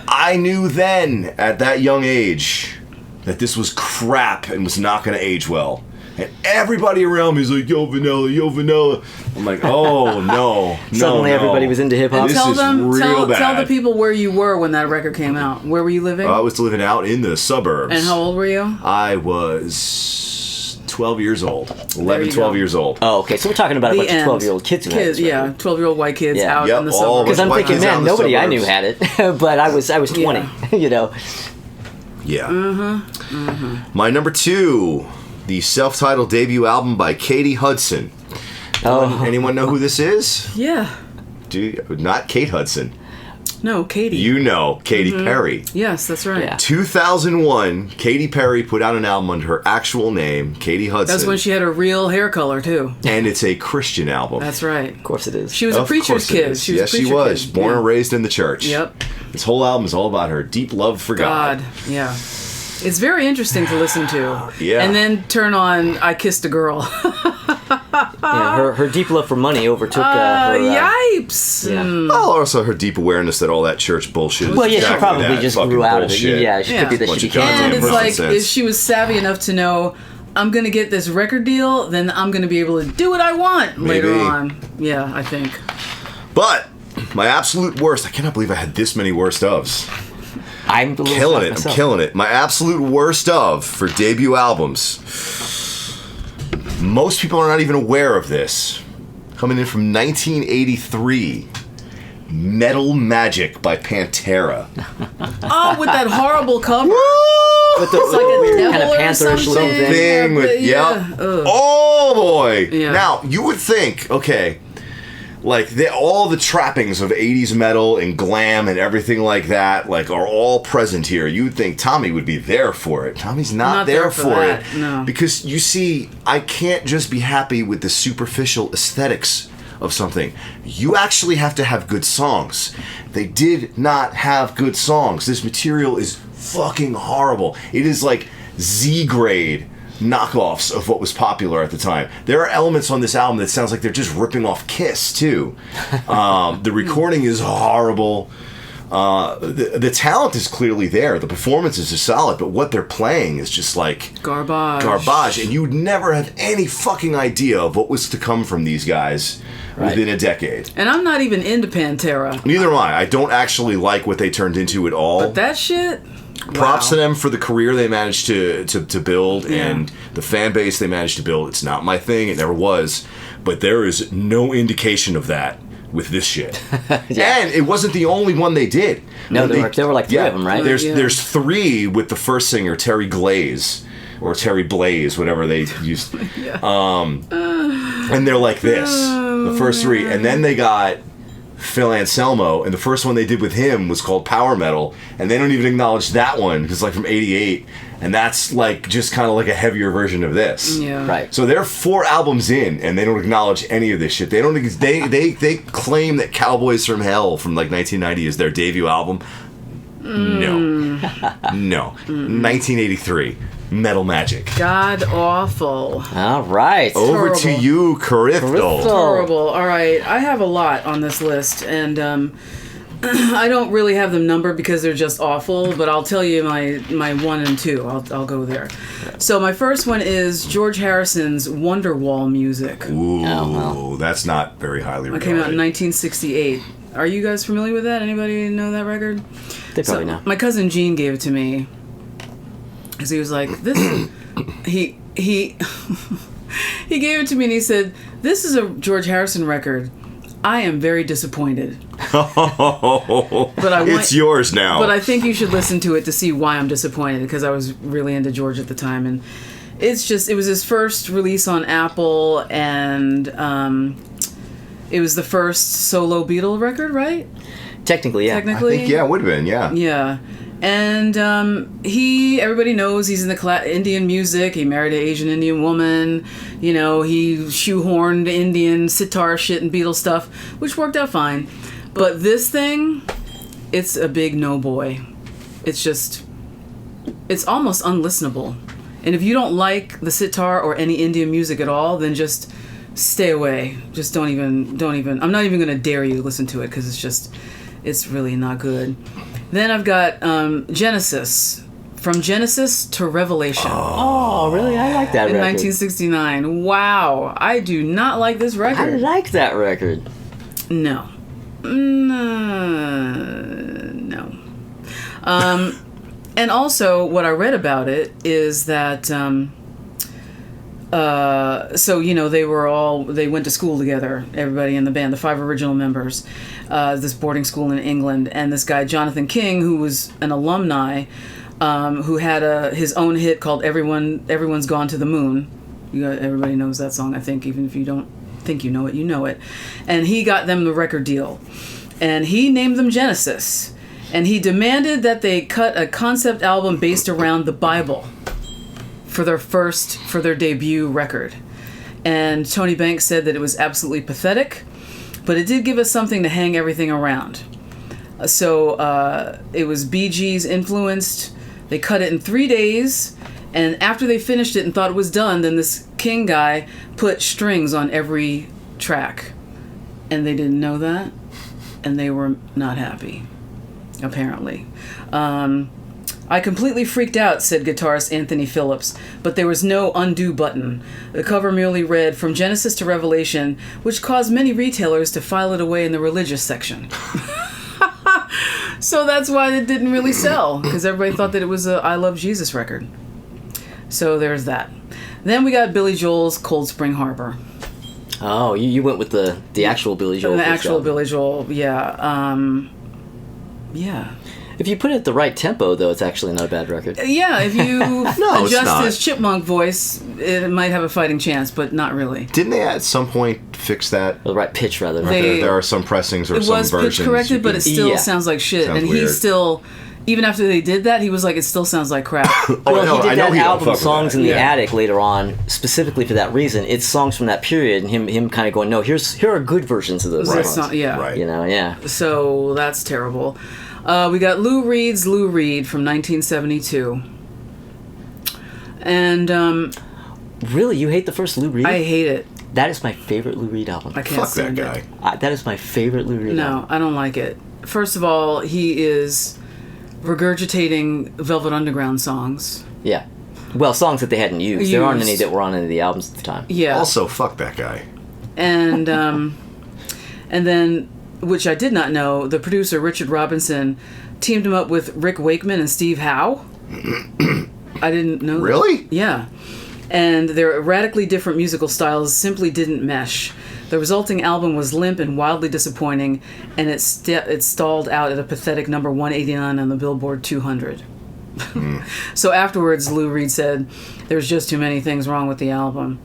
I knew then, at that young age, that this was crap and was not going to age well. And everybody around me is like, yo, Vanilla, yo, Vanilla. I'm like, oh, no. Suddenly everybody was into hip-hop. This Tell is them, real bad. tell the people where you were when that record came out. Where were you living? I was living out in the suburbs. And how old were you? I was 12 years old. 11, you 12 go. years old. Oh, okay. So we're talking about a The bunch of end. 12-year-old kids who had Kids, this yeah, record. 12-year-old white kids Yeah. out Yep, in the all suburbs. Because I'm White thinking, kids out man, in the nobody I knew suburbs. had it. But I was 20, you know. Yeah. My number 2, the self-titled debut album by Katie Hudson. Anyone know who this is? Yeah. Not Kate Hudson. No, Katie. You know Katy Perry. Yes, that's right. Yeah. 2001, Katy Perry put out an album under her actual name, Katie Hudson. That's when she had her real hair color, too. And it's a Christian album. That's right. Of course it is. She was a Of preacher's course it kid. is. She was Yes, a preacher she was. kid. Born Yeah. and raised in the church. Yep. This whole album is all about her deep love for God. Yeah. It's very interesting to listen to. Yeah. And then turn on I Kissed a Girl. Yeah, her deep love for money overtook her... Yipes! yeah. Well, also her deep awareness that all that church bullshit is Well, yeah, she exactly probably that just fucking grew out bullshit. of it. Yeah, she Yeah. could be that Bunch she of became... goddamn And it's person like, sense. if she was savvy enough to know, I'm going to get this record deal, then I'm going to be able to do what I want later Maybe. on. Yeah, I think. But my absolute worst, I cannot believe I had this many worst ofs. I'm a little Killing shocked it. I'm myself. killing it. My absolute worst of for debut albums. Most people are not even aware of this. Coming in from 1983. Metal Magic by Pantera. Oh, with that horrible cover. With the, It's like a weird devil kind of or pantherish little something. thing. Thing with, Yeah. yep. Ugh. Oh boy. Yeah. Now, you would think, okay, like all the trappings of 80s metal and glam and everything like that, like, are all present here. You would think Tommy would be there for it. Tommy's not there for that, it. no. Because you see, I can't just be happy with the superficial aesthetics of something. You actually have to have good songs. They did not have good songs. This material is fucking horrible. It is like Z grade knockoffs of what was popular at the time. There are elements on this album that sounds like they're just ripping off Kiss too. The recording is horrible. The talent is clearly there. The performances are solid, but what they're playing is just like Garbage. and you would never have any fucking idea of what was to come from these guys within a decade. And I'm not even into Pantera. Neither am I. I don't actually like what they turned into at all. But that shit... Props to wow. them for the career they managed to build Yeah. and the fan base they managed to build. It's not my thing. It never was. But there is no indication of that with this shit. And it wasn't the only one they did. No, When there were like three of them, right? There's 3 with the first singer, Terry Glaze. Or Terry Blaze, whatever they used. And they're like this. The first 3. And then they got Phil Anselmo, and the first one they did with him was called Power Metal, and they don't even acknowledge that one because like from '88, and that's like just kind of like a heavier version of this. Yeah. Right. So they're 4 albums in, and they don't acknowledge any of this shit. They don't. They claim that Cowboys from Hell from like 1990 is their debut album. No, 1983, Metal Magic. God awful. All right. Over to Terrible. you, Carithel. Horrible. All right, I have a lot on this list, and I don't really have them numbered because they're just awful. But I'll tell you my 1 and 2. I'll go there. So my first one is George Harrison's Wonderwall music. Ooh, that's not very highly It regarded. came out in 1968. Are you guys familiar with that? Anybody know that record? They probably know. My cousin Gene gave it to me because he was like, "This." he he gave it to me and he said, "This is a George Harrison record. I am very disappointed." But It's yours now. But I think you should listen to it to see why I'm disappointed, because I was really into George at the time, and it was his first release on Apple, and it was the first solo Beatle record, right? Technically, yeah. I think, yeah, it would have been, yeah. Yeah. And everybody knows he's in the Indian music. He married an Asian Indian woman. You know, he shoehorned Indian sitar shit and Beatles stuff, which worked out fine. But this thing, it's a big no boy. It's almost unlistenable. And if you don't like the sitar or any Indian music at all, then just stay away. Just don't even. I'm not even going to dare you to listen to it, because it's really not good. Then I've got Genesis. From Genesis to Revelation. Oh, really? I like that in record. 1969. Wow. I do not like this record. I like that record. No. No. And also, what I read about it is that, so, you know, they went to school together, everybody in the band, the 5 original members, this boarding school in England, and this guy, Jonathan King, who was an alumni, who had his own hit called Everyone's Gone to the Moon. Everybody knows that song, I think, even if you don't think you know it, you know it. And he got them the record deal. And he named them Genesis. And he demanded that they cut a concept album based around the Bible for their debut record. And Tony Banks said that it was absolutely pathetic, but it did give us something to hang everything around. So it was Bee Gees influenced. They cut it in 3 days, and after they finished it and thought it was done, then this King guy put strings on every track. And they didn't know that, and they were not happy, apparently. I completely freaked out, said guitarist Anthony Phillips, but there was no undo button. The cover merely read, From Genesis to Revelation, which caused many retailers to file it away in the religious section. So that's why it didn't really sell, because everybody thought that it was a I Love Jesus record. So there's that. Then we got Billy Joel's Cold Spring Harbor. Oh, you went with the actual Billy Joel. The actual Billy Joel, yeah. Yeah. If you put it at the right tempo, though, it's actually not a bad record. Yeah, if you No, it's adjust not. his chipmunk voice, it might have a fighting chance, but not really. Didn't they at some point fix that? Or the right pitch, rather. There are some pressings or It some was versions. pitch corrected, but it still Yeah. sounds like shit. Sounds And he weird. still, even after they did that, he was like, it still sounds like crap. Well, no, he I did know that he don't album, fuck with Songs that. in the Yeah. Attic, later on, specifically for that reason. It's songs from that period, and him kind of going, no, here are good versions of those Right. songs. Yeah. Right. You know, yeah. So that's terrible. We got Lou Reed's Lou Reed from 1972. And Really, you hate the first Lou Reed? I hate it. That is my favorite Lou Reed album. I can't Fuck that stand guy. it. That is my favorite Lou Reed album. No, I don't like it. First of all, he is regurgitating Velvet Underground songs. Yeah. Well, songs that they hadn't used. There aren't any Used. that were on any of the albums at the time. Yeah. Also, fuck that guy. And and then, which I did not know, the producer Richard Robinson teamed him up with Rick Wakeman and Steve Howe. I didn't know that. Really? Yeah. And their radically different musical styles simply didn't mesh. The resulting album was limp and wildly disappointing, and it stalled out at a pathetic number 189 on the Billboard 200. So afterwards, Lou Reed said, "There's just too many things wrong with the album."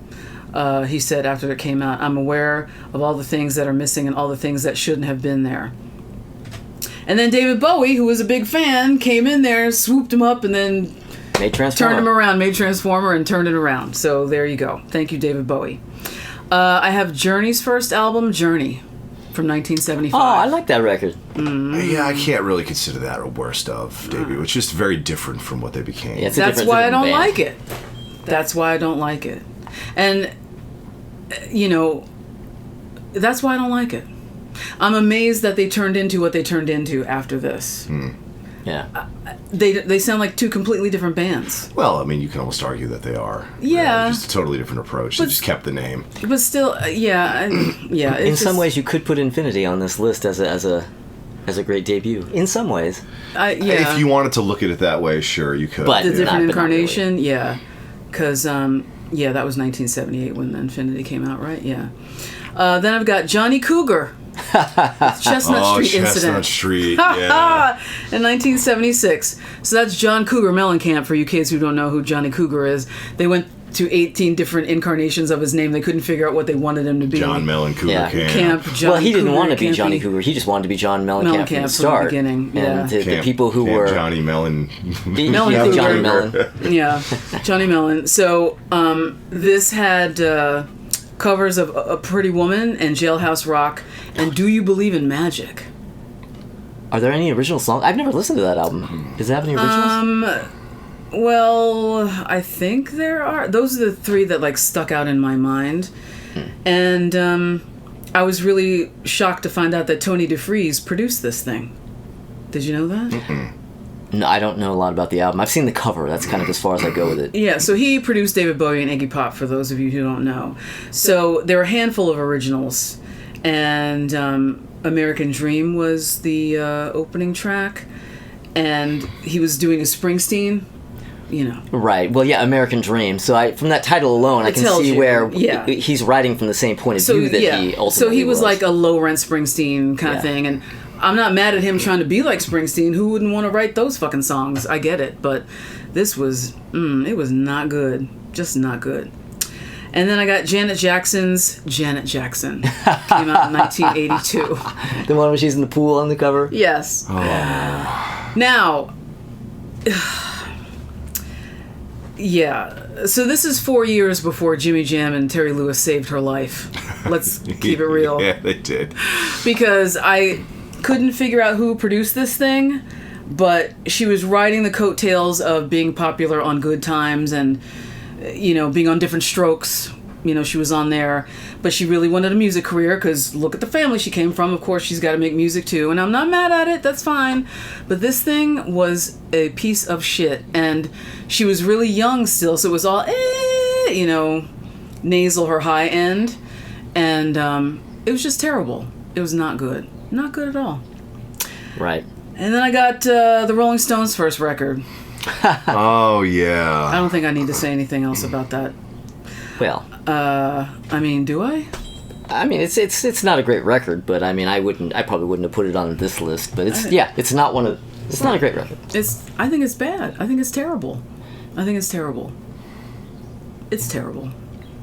He said after it came out, "I'm aware of all the things that are missing and all the things that shouldn't have been there." And then David Bowie, who was a big fan, came in there, swooped him up, and then Made Transformer. turned him around, made Transformer, and turned it around. So there you go. Thank you, David Bowie. I have Journey's first album, Journey, from 1975. Oh, I like that record. Yeah, I can't really consider that a worst of debut. It's just very different from what they became. Yeah, it's a That's different- why I different don't band. like it. That's why I don't like it. And, you know, that's why I don't like it. I'm amazed that they turned into what they turned into after this. Yeah. They sound like two completely different bands. Well, I mean, you can almost argue that they are. Yeah. Just a totally different approach. They just kept the name. But still, yeah. In some ways, you could put Infinity on this list as a great debut. In some ways. yeah. If you wanted to look at it that way, sure, you could. But- The Yeah. different But not really. incarnation, yeah. Because, that was 1978 when Infinity came out, right? Yeah. Then I've got Johnny Cougar Chestnut Street Chestnut Incident. Street. Yeah. In 1976. So that's John Cougar Mellencamp, for you kids who don't know who Johnny Cougar is. They went to 18 different incarnations of his name. They couldn't figure out what they wanted him to be. John Mellon Cougar Yeah. Camp. John Well, he didn't Cougar, want to be Campy. Johnny Cougar. He just wanted to be John Mellencamp from the Mellencamp start. beginning, yeah. And the Camp- people who Camp were Johnny Mellon. Mellon Yeah, Cougar. Johnny Mellon. Yeah, Johnny Mellon. So this had covers of A Pretty Woman and Jailhouse Rock and Do You Believe in Magic? Are there any original songs? I've never listened to that album. Does it have any originals? Well, I think there are. Those are the three that like stuck out in my mind. And I was really shocked to find out that Tony DeFries produced this thing. Did you know that? No, I don't know a lot about the album. I've seen the cover. That's kind of as far as I go with it. Yeah, so he produced David Bowie and Iggy Pop, for those of you who don't know. So there were a handful of originals. And American Dream was the opening track. And he was doing a Springsteen, you know. Right. Well, yeah, American Dream. So from that title alone, I can tells see you, where yeah. he's writing from the same point of So view that yeah, he ultimately so he was like a low rent Springsteen kind of Yeah. thing, and I'm not mad at him trying to be like Springsteen. Who wouldn't want to write those fucking songs? I get it, but this was it was not good, just not good. And then I got Janet Jackson's Janet Jackson. Came out in 1982. The one where she's in the pool on the cover? Yes. Now, yeah. So this is 4 years before Jimmy Jam and Terry Lewis saved her life. Let's keep it real. Yeah, they did. Because I couldn't figure out who produced this thing, but she was riding the coattails of being popular on Good Times and, you know, being on Different Strokes. You know, she was on there, but she really wanted a music career because look at the family she came from. Of course, she's got to make music too, and I'm not mad at it. That's fine. But this thing was a piece of shit, and she was really young still, so it was all, you know, nasal, her high end, and it was just terrible. It was not good. Not good at all. Right. And then I got the Rolling Stones' first record. Oh, yeah. I don't think I need to say anything else about that. Well, I mean, do I? I mean, it's not a great record, but I mean, I probably wouldn't have put it on this list. But it's not a great record. I think it's bad. I think it's terrible. It's terrible.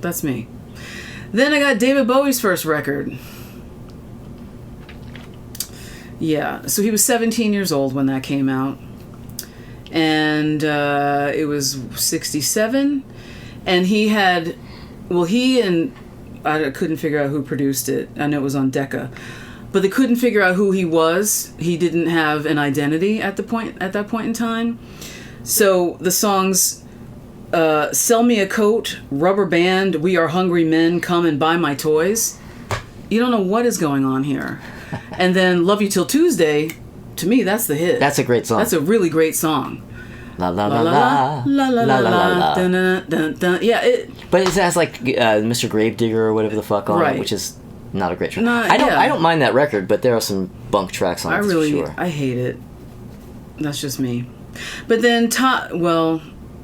That's me. Then I got David Bowie's first record. Yeah, so he was 17 years old when that came out. And it was 67. And he and I couldn't figure out who produced it. I know it was on Decca. But they couldn't figure out who he was. He didn't have an identity at that point in time. So the songs Sell Me a Coat, Rubber Band, We Are Hungry Men, Come and Buy My Toys. You don't know what is going on here. And then Love You Till Tuesday, to me, that's the hit. That's a great song. That's a really great song. La la la la la la la la. Dun, dun, dun, dun. Yeah, but it has like Mr. Gravedigger or whatever the fuck on Right. it, which is not a great track. No, I yeah. don't mind that record, but there are some bunk tracks on it for sure. I hate it. That's just me. But then, well,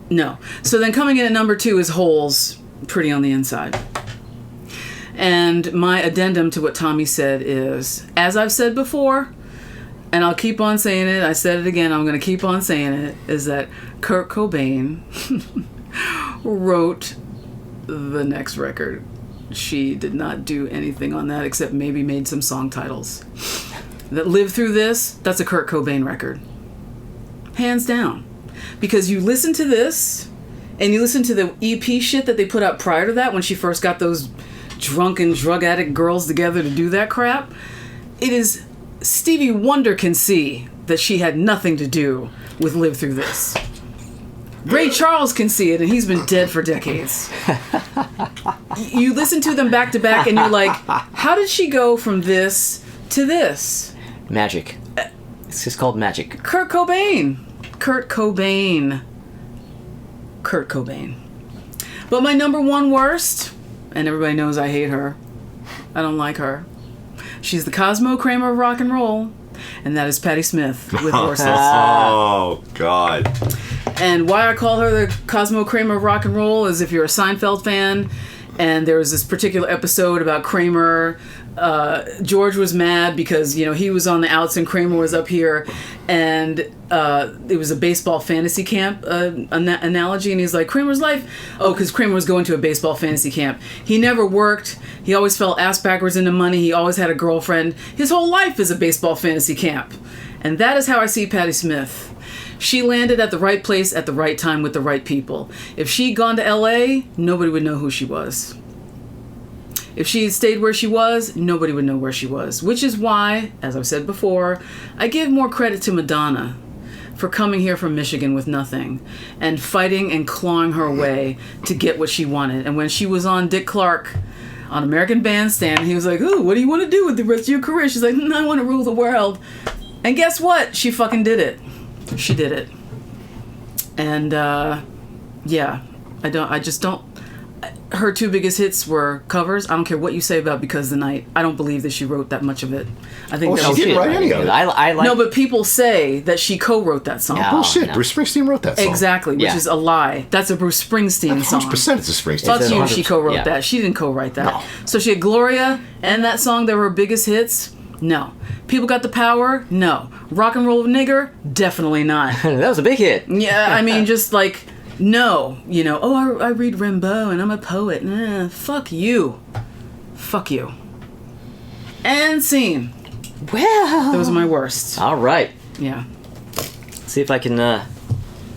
no. So then coming in at number 2 is Holes, Pretty on the Inside. And my addendum to what Tommy said is, as I've said before, and I'll keep on saying it, I said it again, I'm going to keep on saying it, is that Kurt Cobain wrote the next record. She did not do anything on that except maybe made some song titles. That Live Through This, that's a Kurt Cobain record. Hands down. Because you listen to this, and you listen to the EP shit that they put out prior to that when she first got those drunken drug addict girls together to do that crap, it is Stevie Wonder can see that she had nothing to do with Live Through This. Ray Charles can see it, and he's been dead for decades. You listen to them back to back, and you're like, how did she go from this to this? Magic. It's just called Magic. Kurt Cobain. But my number 1 worst, and everybody knows I hate her. I don't like her. She's the Cosmo Kramer of rock and roll, and that is Patti Smith with Horses. Oh, God. And why I call her the Cosmo Kramer of rock and roll is if you're a Seinfeld fan And there was this particular episode about Kramer. George was mad because, he was on the outs and Kramer was up here, and it was a baseball fantasy camp analogy, and he's like, Kramer's life, because Kramer was going to a baseball fantasy camp. He never worked. He always fell ass backwards into money. He always had a girlfriend. His whole life is a baseball fantasy camp. And that is how I see Patti Smith. She landed at the right place at the right time with the right people. If she'd gone to LA, nobody would know who she was. If she had stayed where she was, nobody would know where she was. Which is why, as I've said before, I give more credit to Madonna for coming here from Michigan with nothing and fighting and clawing her way to get what she wanted. And when she was on Dick Clark on American Bandstand, he was like, ooh, what do you want to do with the rest of your career? She's like, I want to rule the world. And guess what? She fucking did it. She did it. And, yeah, I just don't. Her two biggest hits were covers. I don't care what you say about Because the Night. I don't believe that she wrote that much of it. I think that she was didn't write any of it. I like. No, but people say that she co-wrote that song. No. Bullshit. no. Bruce Springsteen wrote that song. Exactly, which Yeah. is a lie. That's a Bruce Springsteen song. 100% it's a Springsteen Fuck song. you, she co-wrote Yeah. that. She didn't co-write that. No. So she had Gloria and that song that were her biggest hits? No. People Got the Power? No. Rock and Roll Nigger? Definitely not. That was a big hit. Yeah, I mean, just like, no. I read Rimbaud and I'm a poet. Fuck you. Fuck you. And scene. Well, Those are my worst. all right. Yeah. See if I can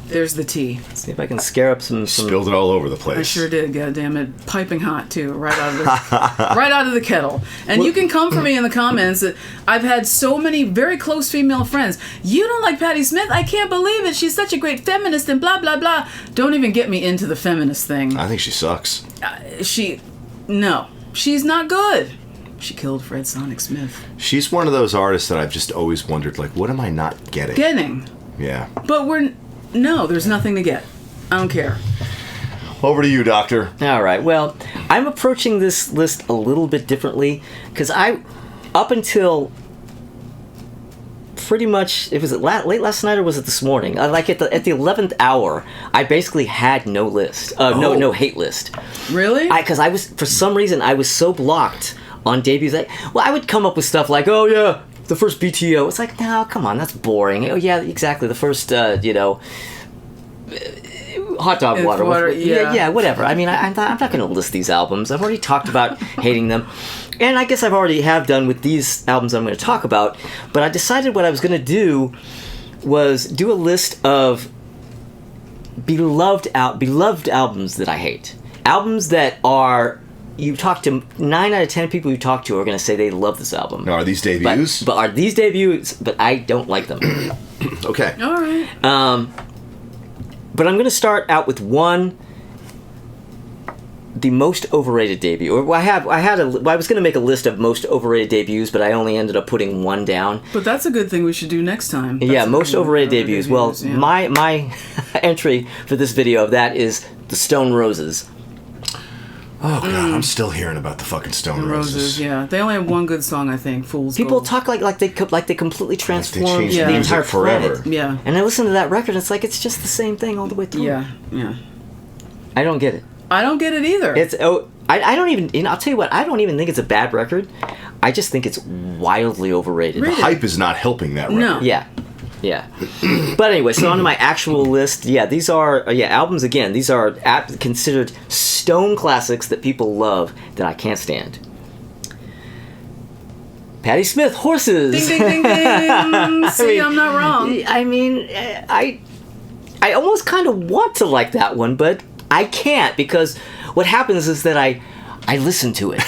There's the tea. scare up some. Spilled it all over the place. I sure did, goddammit. Piping hot, too, right out of the kettle. And you can come for me in the comments that I've had so many very close female friends. You don't like Patti Smith? I can't believe it. She's such a great feminist and blah, blah, blah. Don't even get me into the feminist thing. I think she sucks. No. She's not good. She killed Fred Sonic Smith. She's one of those artists that I've just always wondered, like, what am I not getting? Yeah. But no, there's nothing to get. I don't care. Over to you, Doctor. All right. Well, I'm approaching this list a little bit differently because up until pretty much, was it late last night or was it this morning? Like at the 11th hour, I basically had no list. No hate list. Really? Because I was, for some reason, I was so blocked on debuts. I would come up with stuff like, oh yeah, the first BTO. It's like, no, come on, that's boring. Oh yeah, exactly. The first, hot dog water. Yeah, whatever. I mean, I'm not going to list these albums. I've already talked about hating them. And I guess I've already have done with these albums I'm going to talk about. But I decided what I was going to do was do a list of beloved albums that I hate. Albums that are, you talk to 9 out of 10 people you talk to are going to say they love this album. Now, are these debuts? But are these debuts? But I don't like them. Okay. All right. But I'm going to start out with the most overrated debut. Or I was going to make a list of most overrated debuts, but I only ended up putting one down. But that's a good thing we should do next time. Yeah, most overrated debuts. Well, yeah. my entry for this video of that is the Stone Roses. Oh, God, I'm still hearing about the fucking Stone Roses. Yeah. They only have one good song, I think, Fool's People Gold. talk like they completely transformed changed the music entire forever. planet. Yeah. And I listen to that record, it's like it's just the same thing all the way through. Yeah. I don't get it. I don't get it either. I don't even. I'll tell you what. I don't even think it's a bad record. I just think it's wildly overrated. The hype is not helping that record. No. Yeah. But anyway, so on to my actual list. Yeah, these are albums again. These are considered Stone classics that people love that I can't stand. Patti Smith, Horses. Ding, ding, ding, ding. See, I'm not wrong. I mean, I almost kind of want to like that one, but I can't because what happens is that I listen to it.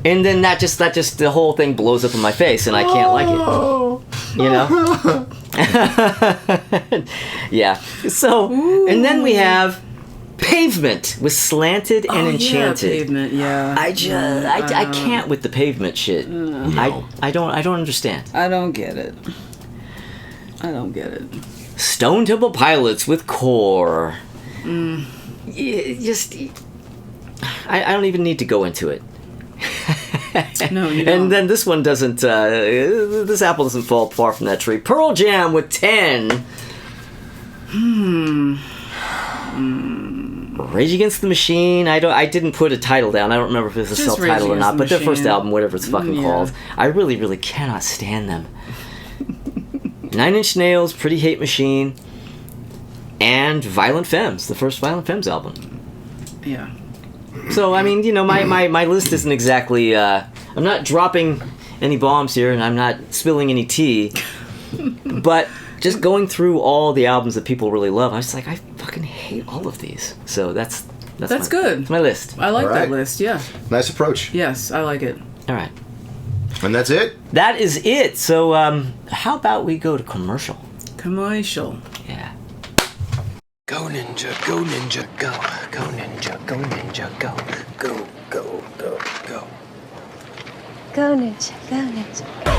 And then that just the whole thing blows up in my face and I can't like it. You know? Yeah. So, and then we have Pavement with Slanted and Enchanted. Yeah, Pavement, yeah. I can't with the Pavement shit. No. I don't understand. I don't get it. Stone Temple Pilots with Core. I don't even need to go into it. No, you don't. And then this one doesn't. This apple doesn't fall far from that tree. Pearl Jam with 10. Rage Against the Machine. I didn't put a title down. I don't remember if it was a Just self-title or Rage not, Against but the their first Machine. album, whatever it's fucking Yeah. called, I really, really cannot stand them. 9 Inch Nails, Pretty Hate Machine, and Violent Femmes, the first Violent Femmes album. Yeah. So, I mean, my list isn't exactly... I'm not dropping any bombs here, and I'm not spilling any tea, but just going through all the albums that people really love, I was like, I fucking hate all of these. So that's good. That's my list. I like All right. that list, yeah. Nice approach. Yes, I like it. All right. And that's it? That is it. So, how about we go to commercial? Commercial. Yeah. Go ninja, go ninja, go. Go ninja, go ninja, go. Go, go, go, go. Go ninja, go ninja. Go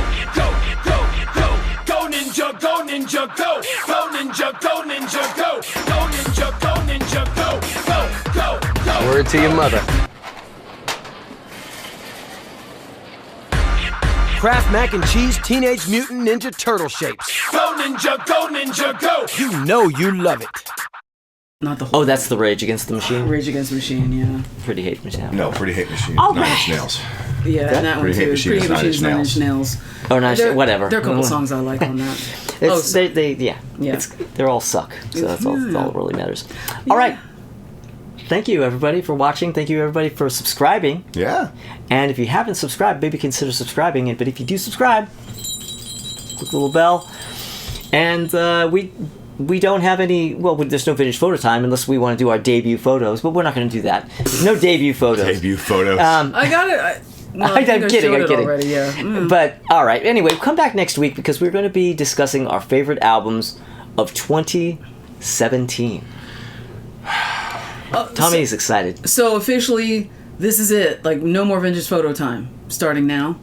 ninja, go ninja, go. Go ninja, go ninja, go. Go ninja, go ninja, go. Go, go, go. Word to your mother. Kraft Mac and Cheese Teenage Mutant Ninja Turtle shapes. Go ninja, go ninja, go. You know you love it. Not the whole. Oh, that's the Rage Against the Machine? Rage Against the Machine, yeah. Pretty Hate Machine. No, Pretty Hate Machine. All 9 Inch right. Nails. Yeah, and that one Pretty Hate too. Machine Pretty is Hate 9 Machine is Inch 9 Inch Nails. Oh, nice. Whatever. There are a couple songs I like on that. It's, so- yeah. They all suck. So that's all that really matters. All right. Thank you, everybody, for watching. Thank you, everybody, for subscribing. Yeah. And if you haven't subscribed, maybe consider subscribing. But if you do subscribe, click the little bell. And we don't have any... Well, there's no vintage photo time unless we want to do our debut photos. But we're not going to do that. No debut photos. Debut photos. I got it. I'm kidding. I'm kidding. Already, yeah. But, all right. Anyway, come back next week because we're going to be discussing our favorite albums of 2017. Tommy's excited. So officially, this is it. Like, no more vintage photo time. Starting now.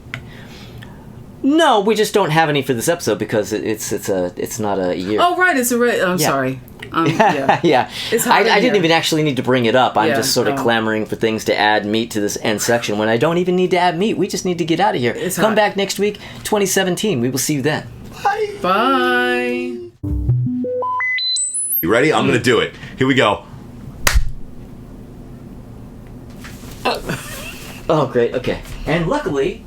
No, we just don't have any for this episode because it's not a year. Oh, right. It's a... I'm Yeah. sorry. Yeah. Yeah. It's I hot in didn't here. even actually need to bring it up. I'm Yeah, just sort of oh. clamoring for things to add meat to this end section when I don't even need to add meat. We just need to get out of here. It's Come hot. back next week, 2017. We will see you then. Bye. You ready? I'm going to do it. Here we go. Oh, great. Okay. And luckily,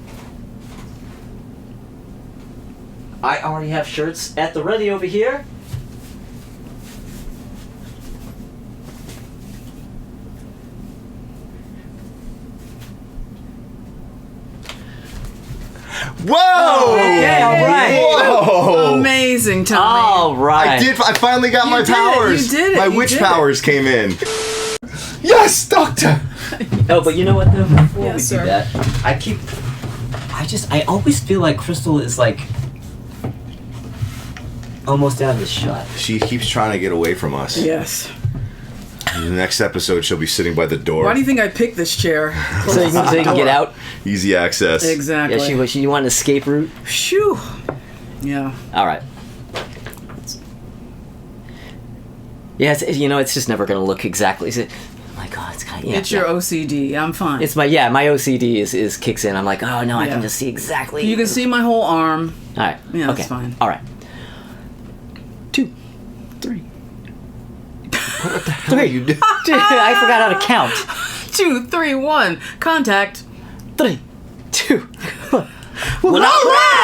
I already have shirts at the ready over here. Whoa! Okay, all right. Whoa! Amazing, Tommy. All right. I finally got my did it, powers. you did it, My you witch did it. powers came in. Yes, Doctor! Oh, but you know what though? Before we Yes, do sir. that, I always feel like Crystal is like almost out of the shot. She keeps trying to get away from us. Yes. In the next episode, she'll be sitting by the door. Why do you think I picked this chair? So you can get out. Easy access. Exactly. Yeah, she wanted an escape route. Phew. Yeah. All right. Yeah, it's just never gonna look exactly. Oh my God, it's kind of, It's your OCD. I'm fine. It's my OCD is kicks in. I'm like, oh no, I Yeah. can just see exactly. You can see my whole arm. All right. Yeah, okay. that's fine. All right. 2, 3. 3. I forgot how to count. 2, 3, 1. Contact. 3, 2. 1. All right.